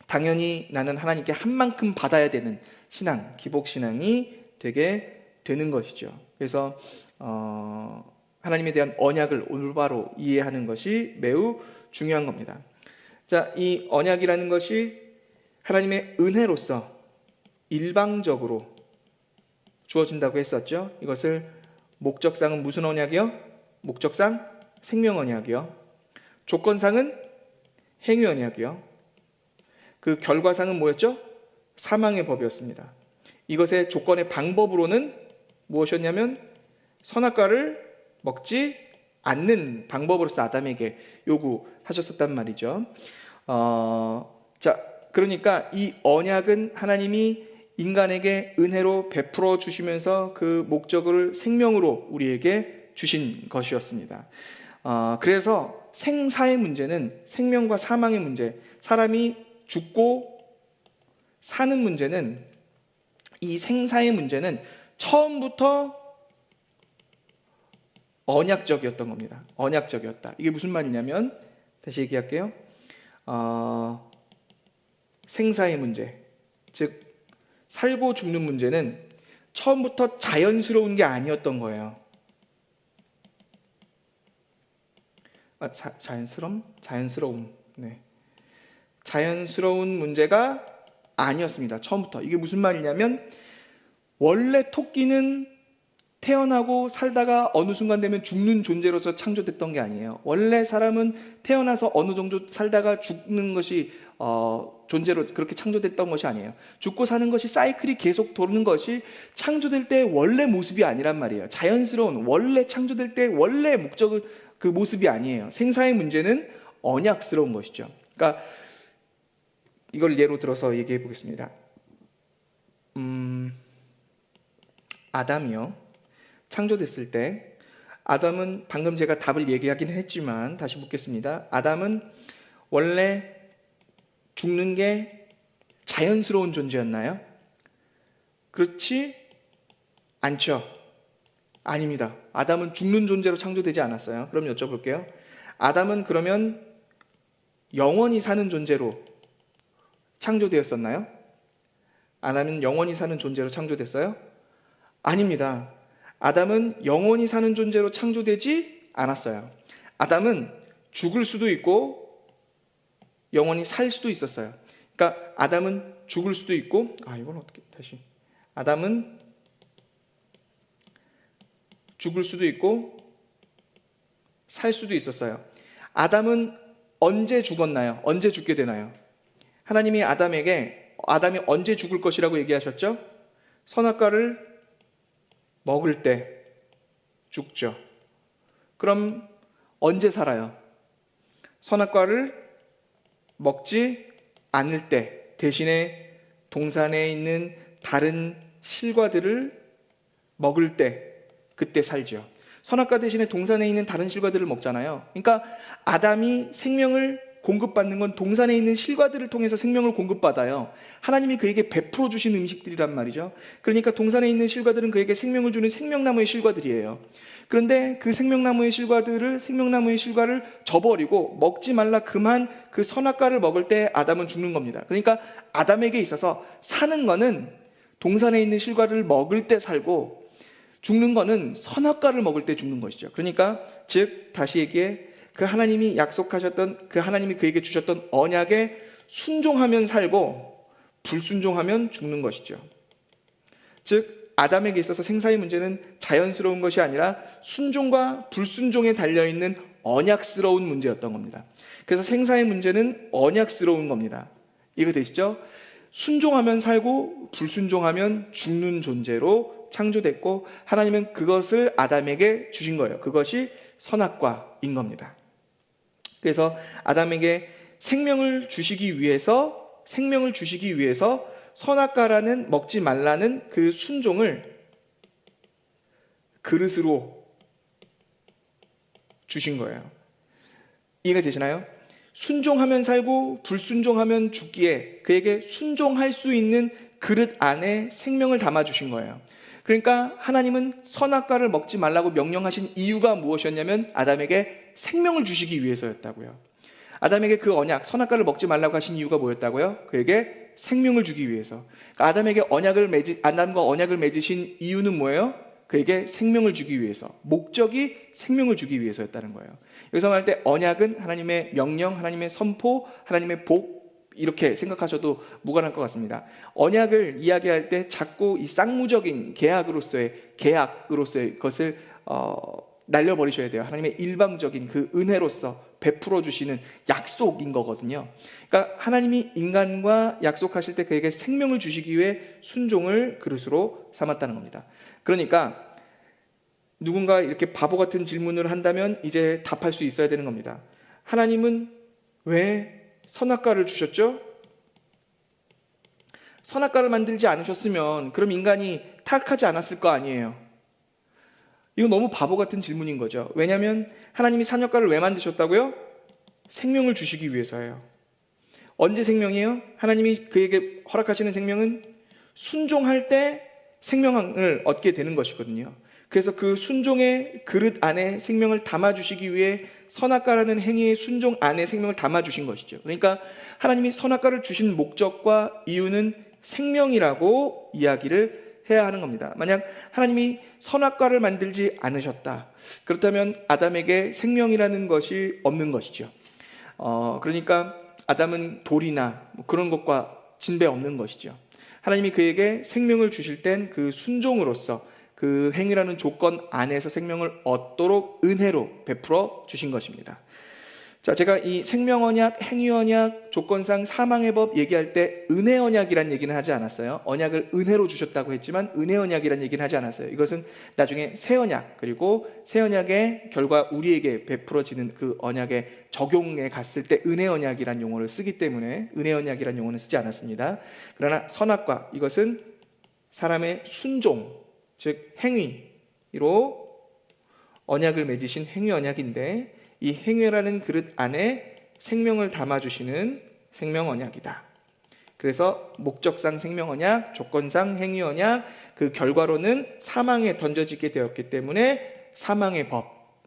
당연히 나는 하나님께 한 만큼 받아야 되는 신앙, 기복신앙이 되게 되는 것이죠. 그래서 하나님에 대한 언약을 올바로 이해하는 것이 매우 중요한 겁니다. 자, 이 언약이라는 것이 하나님의 은혜로서 일방적으로 주어진다고 했었죠. 이것을 목적상은 무슨 언약이요? 목적상 생명 언약이요. 조건상은 행위 언약이요. 그 결과상은 뭐였죠? 사망의 법이었습니다. 이것의 조건의 방법으로는 무엇이었냐면 선악과를 먹지 않는 방법으로서 아담에게 요구하셨었단 말이죠. 자, 그러니까 이 언약은 하나님이 인간에게 은혜로 베풀어 주시면서 그 목적을 생명으로 우리에게 주신 것이었습니다. 그래서 생사의 문제는, 생명과 사망의 문제, 사람이 죽고 사는 문제는, 이 생사의 문제는 처음부터 언약적이었던 겁니다. 언약적이었다. 이게 무슨 말이냐면, 다시 얘기할게요. 생사의 문제, 즉 살고 죽는 문제는 처음부터 자연스러운 게 아니었던 거예요. 자연스러움. 네. 자연스러운 문제가 아니었습니다. 처음부터. 이게 무슨 말이냐면, 원래 토끼는 태어나고 살다가 어느 순간 되면 죽는 존재로서 창조됐던 게 아니에요. 원래 사람은 태어나서 어느 정도 살다가 죽는 것이 존재로 그렇게 창조됐던 것이 아니에요. 죽고 사는 것이 사이클이 계속 도는 것이 창조될 때 원래 모습이 아니란 말이에요. 자연스러운, 원래 창조될 때 원래 목적은 그 모습이 아니에요. 생사의 문제는 언약스러운 것이죠. 그러니까 이걸 예로 들어서 얘기해 보겠습니다. 아담이요, 창조됐을 때 아담은, 방금 제가 답을 얘기하긴 했지만 다시 묻겠습니다. 아담은 원래 죽는 게 자연스러운 존재였나요? 그렇지 않죠. 아닙니다. 아담은 죽는 존재로 창조되지 않았어요. 그럼 여쭤볼게요. 아담은 그러면 영원히 사는 존재로 창조되었었나요? 아담은 영원히 사는 존재로 창조됐어요? 아닙니다. 아담은 영원히 사는 존재로 창조되지 않았어요. 아담은 죽을 수도 있고 영원히 살 수도 있었어요. 그러니까 아담은 죽을 수도 있고, 이건 어떻게 다시. 아담은 죽을 수도 있고 살 수도 있었어요. 아담은 언제 죽었나요? 언제 죽게 되나요? 하나님이 아담에게 아담이 언제 죽을 것이라고 얘기하셨죠? 선악과를 먹을 때 죽죠. 그럼 언제 살아요? 선악과를 먹지 않을 때, 대신에 동산에 있는 다른 실과들을 먹을 때, 그때 살죠. 선악과 대신에 동산에 있는 다른 실과들을 먹잖아요. 그러니까 아담이 생명을 공급받는 건 동산에 있는 실과들을 통해서 생명을 공급받아요. 하나님이 그에게 베풀어 주신 음식들이란 말이죠. 그러니까 동산에 있는 실과들은 그에게 생명을 주는 생명나무의 실과들이에요. 그런데 그 생명나무의 실과를 저버리고 먹지 말라 그만 그 선악과를 먹을 때 아담은 죽는 겁니다. 그러니까 아담에게 있어서 사는 거는 동산에 있는 실과를 먹을 때 살고, 죽는 거는 선악과를 먹을 때 죽는 것이죠. 그러니까 즉 다시 얘기해, 그 하나님이 약속하셨던, 그 하나님이 그에게 주셨던 언약에 순종하면 살고 불순종하면 죽는 것이죠. 즉 아담에게 있어서 생사의 문제는 자연스러운 것이 아니라 순종과 불순종에 달려있는 언약스러운 문제였던 겁니다. 그래서 생사의 문제는 언약스러운 겁니다. 이거 되시죠? 순종하면 살고 불순종하면 죽는 존재로 창조됐고, 하나님은 그것을 아담에게 주신 거예요. 그것이 선악과인 겁니다. 그래서 아담에게 생명을 주시기 위해서 선악과라는, 먹지 말라는 그 순종을 그릇으로 주신 거예요. 이해가 되시나요? 순종하면 살고 불순종하면 죽기에 그에게 순종할 수 있는 그릇 안에 생명을 담아 주신 거예요. 그러니까 하나님은 선악과를 먹지 말라고 명령하신 이유가 무엇이었냐면 아담에게 생명을 주시기 위해서였다고요. 아담에게 그 언약, 선악과를 먹지 말라고 하신 이유가 뭐였다고요? 그에게 생명을 주기 위해서. 그러니까 아담과 언약을 맺으신 이유는 뭐예요? 그에게 생명을 주기 위해서. 목적이 생명을 주기 위해서였다는 거예요. 여기서 말할 때 언약은 하나님의 명령, 하나님의 선포, 하나님의 복, 이렇게 생각하셔도 무관할 것 같습니다. 언약을 이야기할 때 자꾸 이 쌍무적인 계약으로서의 것을 날려버리셔야 돼요. 하나님의 일방적인 그 은혜로서 베풀어 주시는 약속인 거거든요. 그러니까 하나님이 인간과 약속하실 때 그에게 생명을 주시기 위해 순종을 그릇으로 삼았다는 겁니다. 그러니까 누군가 이렇게 바보 같은 질문을 한다면 이제 답할 수 있어야 되는 겁니다. 하나님은 왜 선악과를 주셨죠? 선악과를 만들지 않으셨으면 그럼 인간이 타락하지 않았을 거 아니에요. 이거 너무 바보 같은 질문인 거죠. 왜냐하면 하나님이 선악과를 왜 만드셨다고요? 생명을 주시기 위해서예요. 언제 생명이에요? 하나님이 그에게 허락하시는 생명은 순종할 때 생명을 얻게 되는 것이거든요. 그래서 그 순종의 그릇 안에 생명을 담아주시기 위해 선악과라는 행위의 순종 안에 생명을 담아주신 것이죠. 그러니까 하나님이 선악과를 주신 목적과 이유는 생명이라고 이야기를 해야 하는 겁니다. 만약 하나님이 선악과를 만들지 않으셨다, 그렇다면 아담에게 생명이라는 것이 없는 것이죠. 그러니까 아담은 돌이나 그런 것과 진배 없는 것이죠. 하나님이 그에게 생명을 주실 땐 그 순종으로서 그 행위라는 조건 안에서 생명을 얻도록 은혜로 베풀어 주신 것입니다. 자, 제가 이 생명언약, 행위언약, 조건상 사망의 법 얘기할 때 은혜언약이란 얘기는 하지 않았어요. 언약을 은혜로 주셨다고 했지만 은혜언약이란 얘기는 하지 않았어요. 이것은 나중에 새언약, 그리고 새언약의 결과 우리에게 베풀어지는 그 언약의 적용에 갔을 때 은혜언약이란 용어를 쓰기 때문에 은혜언약이란 용어는 쓰지 않았습니다. 그러나 선악과, 이것은 사람의 순종, 즉 행위로 언약을 맺으신 행위 언약인데, 이 행위라는 그릇 안에 생명을 담아주시는 생명 언약이다. 그래서 목적상 생명 언약, 조건상 행위 언약, 그 결과로는 사망에 던져지게 되었기 때문에 사망의 법.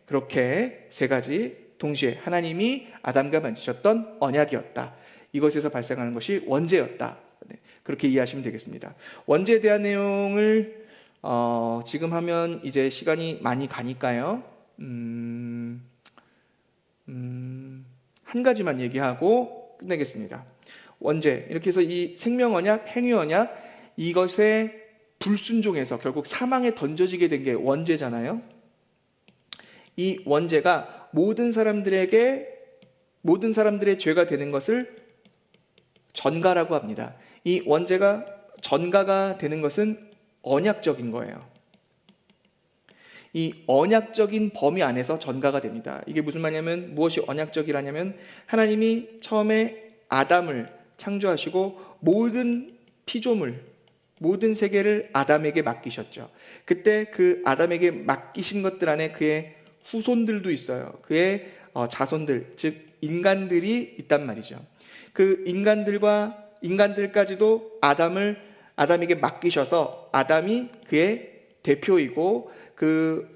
그렇게 세 가지 동시에 하나님이 아담과 맺으셨던 언약이었다. 이것에서 발생하는 것이 원죄였다. 그렇게 이해하시면 되겠습니다. 원죄에 대한 내용을 지금 하면 이제 시간이 많이 가니까요. 한 가지만 얘기하고 끝내겠습니다. 원죄, 이렇게 해서 이 생명언약, 행위언약, 이것에 불순종해서 결국 사망에 던져지게 된 게 원죄잖아요. 이 원죄가 모든 사람들의 죄가 되는 것을 전가라고 합니다. 이 원죄가 전가가 되는 것은 언약적인 거예요. 이 언약적인 범위 안에서 전가가 됩니다. 이게 무슨 말이냐면, 무엇이 언약적이라냐면, 하나님이 처음에 아담을 창조하시고 모든 피조물, 모든 세계를 아담에게 맡기셨죠. 그때 그 아담에게 맡기신 것들 안에 그의 후손들도 있어요. 그의 자손들, 즉 인간들이 있단 말이죠. 그 인간들까지도 아담에게 맡기셔서 아담이 그의 대표이고 그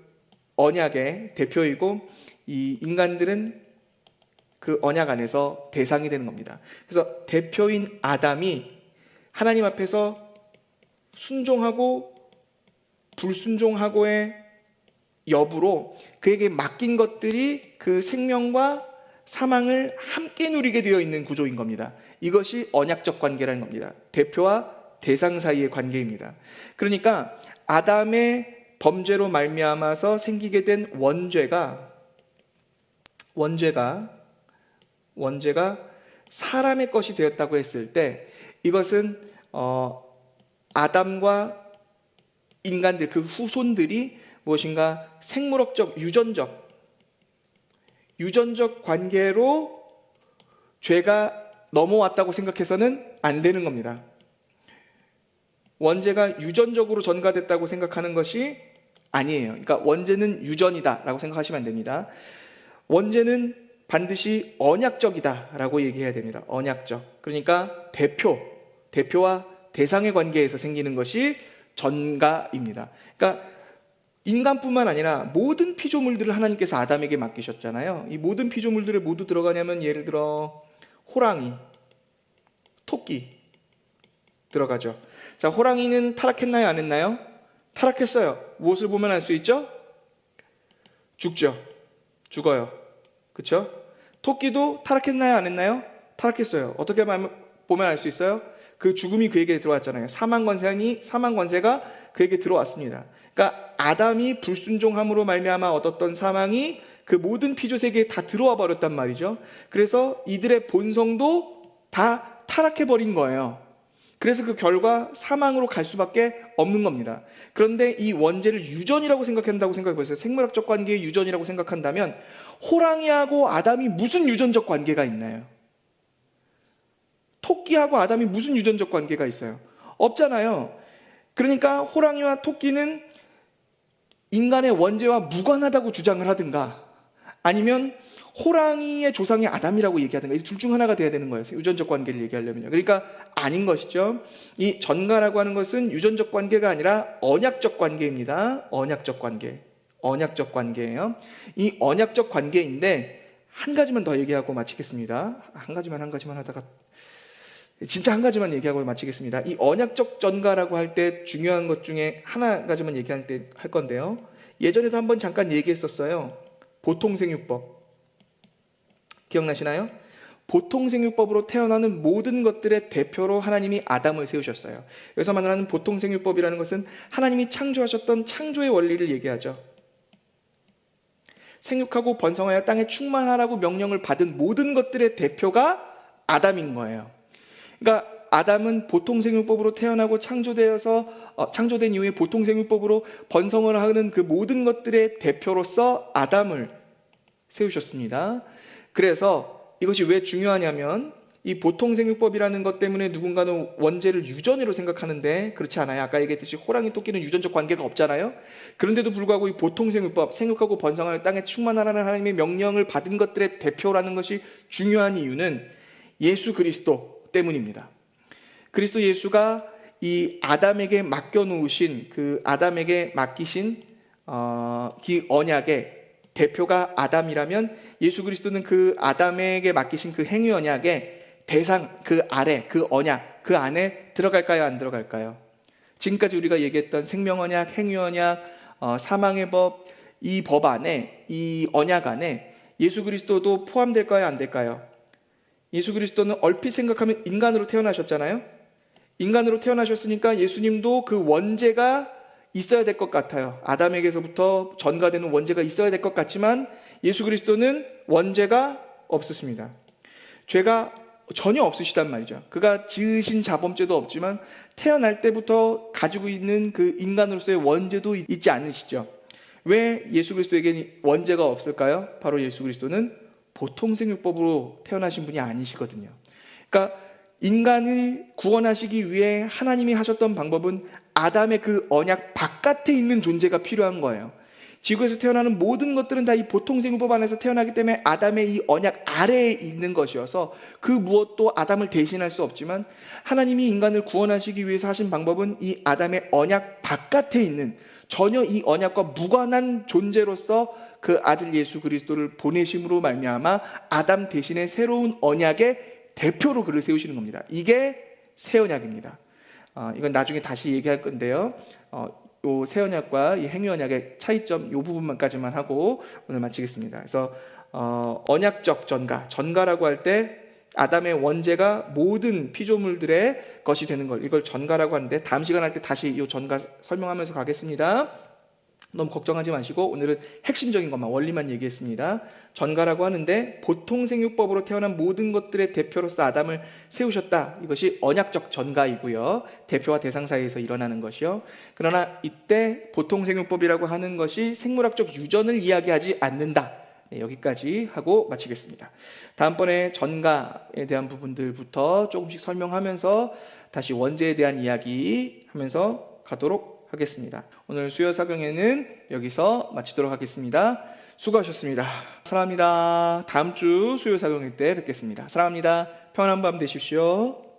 언약의 대표이고, 이 인간들은 그 언약 안에서 대상이 되는 겁니다. 그래서 대표인 아담이 하나님 앞에서 순종하고 불순종하고의 여부로 그에게 맡긴 것들이 그 생명과 사망을 함께 누리게 되어 있는 구조인 겁니다. 이것이 언약적 관계라는 겁니다. 대표와 대상 사이의 관계입니다. 그러니까 아담의 범죄로 말미암아서 생기게 된 원죄가 사람의 것이 되었다고 했을 때, 이것은 아담과 인간들, 그 후손들이 무엇인가 생물학적, 유전적 관계로 죄가 넘어왔다고 생각해서는 안 되는 겁니다. 원죄가 유전적으로 전가됐다고 생각하는 것이 아니에요. 그러니까 원죄는 유전이다라고 생각하시면 안 됩니다. 원죄는 반드시 언약적이다라고 얘기해야 됩니다. 언약적. 그러니까 대표와 대상의 관계에서 생기는 것이 전가입니다. 그러니까 인간뿐만 아니라 모든 피조물들을 하나님께서 아담에게 맡기셨잖아요. 이 모든 피조물들에 모두 들어가냐면, 예를 들어 호랑이, 토끼 들어가죠. 자, 호랑이는 타락했나요, 안 했나요? 타락했어요. 무엇을 보면 알 수 있죠? 죽어요. 그렇죠? 토끼도 타락했나요, 안 했나요? 타락했어요. 어떻게 보면 알 수 있어요? 그 죽음이 그에게 들어왔잖아요. 사망 권세가 그에게 들어왔습니다. 그러니까 아담이 불순종함으로 말미암아 얻었던 사망이 그 모든 피조 세계에 다 들어와 버렸단 말이죠. 그래서 이들의 본성도 다 타락해 버린 거예요. 그래서 그 결과 사망으로 갈 수밖에 없는 겁니다. 그런데 이 원죄를 유전이라고 생각한다고 생각해 보세요. 생물학적 관계의 유전이라고 생각한다면 호랑이하고 아담이 무슨 유전적 관계가 있나요? 토끼하고 아담이 무슨 유전적 관계가 있어요? 없잖아요. 그러니까 호랑이와 토끼는 인간의 원죄와 무관하다고 주장을 하든가, 아니면 호랑이의 조상이 아담이라고 얘기하든가, 이 둘 중 하나가 돼야 되는 거예요. 유전적 관계를 얘기하려면요. 그러니까 아닌 것이죠. 이 전가라고 하는 것은 유전적 관계가 아니라 언약적 관계입니다. 언약적 관계예요. 이 언약적 관계인데, 한 가지만 더 얘기하고 마치겠습니다. 한 가지만 하다가 진짜 한 가지만 얘기하고 마치겠습니다. 이 언약적 전가라고 할 때 중요한 것 중에 한 가지만 얘기할 건데요. 예전에도 한번 잠깐 얘기했었어요. 보통생육법. 기억나시나요? 보통생육법으로 태어나는 모든 것들의 대표로 하나님이 아담을 세우셨어요. 여기서 말하는 보통생육법이라는 것은 하나님이 창조하셨던 창조의 원리를 얘기하죠. 생육하고 번성하여 땅에 충만하라고 명령을 받은 모든 것들의 대표가 아담인 거예요. 그러니까 아담은 보통생육법으로 태어나고 창조된 이후에 보통생육법으로 번성을 하는 그 모든 것들의 대표로서 아담을 세우셨습니다. 그래서 이것이 왜 중요하냐면, 이 보통생육법이라는 것 때문에 누군가는 원죄를 유전으로 생각하는데 그렇지 않아요. 아까 얘기했듯이 호랑이, 토끼는 유전적 관계가 없잖아요. 그런데도 불구하고 이 보통생육법, 생육하고 번성하여 땅에 충만하라는 하나님의 명령을 받은 것들의 대표라는 것이 중요한 이유는 예수 그리스도 때문입니다. 그리스도 예수가 이 아담에게 맡겨놓으신, 그 아담에게 맡기신 그 언약의 대표가 아담이라면, 예수 그리스도는 그 아담에게 맡기신 그 행위 언약의 대상, 그 아래, 그 언약, 그 안에 들어갈까요, 안 들어갈까요? 지금까지 우리가 얘기했던 생명 언약, 행위 언약, 사망의 법, 이 법 안에, 이 언약 안에 예수 그리스도도 포함될까요, 안 될까요? 예수 그리스도는 얼핏 생각하면 인간으로 태어나셨잖아요. 인간으로 태어나셨으니까 예수님도 그 원죄가 있어야 될 것 같아요. 아담에게서부터 전가되는 원죄가 있어야 될 것 같지만 예수 그리스도는 원죄가 없으십니다. 죄가 전혀 없으시단 말이죠. 그가 지으신 자범죄도 없지만 태어날 때부터 가지고 있는 그 인간으로서의 원죄도 있지 않으시죠. 왜 예수 그리스도에게 원죄가 없을까요? 바로 예수 그리스도는 보통생육법으로 태어나신 분이 아니시거든요. 그러니까 인간을 구원하시기 위해 하나님이 하셨던 방법은 아담의 그 언약 바깥에 있는 존재가 필요한 거예요. 지구에서 태어나는 모든 것들은 다 이 보통생육법 안에서 태어나기 때문에 아담의 이 언약 아래에 있는 것이어서 그 무엇도 아담을 대신할 수 없지만, 하나님이 인간을 구원하시기 위해서 하신 방법은 이 아담의 언약 바깥에 있는, 전혀 이 언약과 무관한 존재로서 그 아들 예수 그리스도를 보내심으로 말미암아 아담 대신에 새로운 언약의 대표로 그를 세우시는 겁니다. 이게 새 언약입니다. 이건 나중에 다시 얘기할 건데요. 요 새언약과 이 행위언약의 차이점 요 부분만까지만 하고 오늘 마치겠습니다. 그래서 언약적 전가라고 할 때 아담의 원죄가 모든 피조물들의 것이 되는 걸, 이걸 전가라고 하는데 다음 시간 할 때 다시 이 전가 설명하면서 가겠습니다. 너무 걱정하지 마시고 오늘은 핵심적인 것만, 원리만 얘기했습니다. 전가라고 하는데 보통 생육법으로 태어난 모든 것들의 대표로서 아담을 세우셨다. 이것이 언약적 전가이고요. 대표와 대상 사이에서 일어나는 것이요. 그러나 이때 보통 생육법이라고 하는 것이 생물학적 유전을 이야기하지 않는다. 네, 여기까지 하고 마치겠습니다. 다음번에 전가에 대한 부분들부터 조금씩 설명하면서 다시 원죄에 대한 이야기 하면서 가도록 하겠습니다. 오늘 수요사경회는 여기서 마치도록 하겠습니다. 수고하셨습니다. 사랑합니다. 다음 주 수요사경회 때 뵙겠습니다. 사랑합니다. 평안한 밤 되십시오.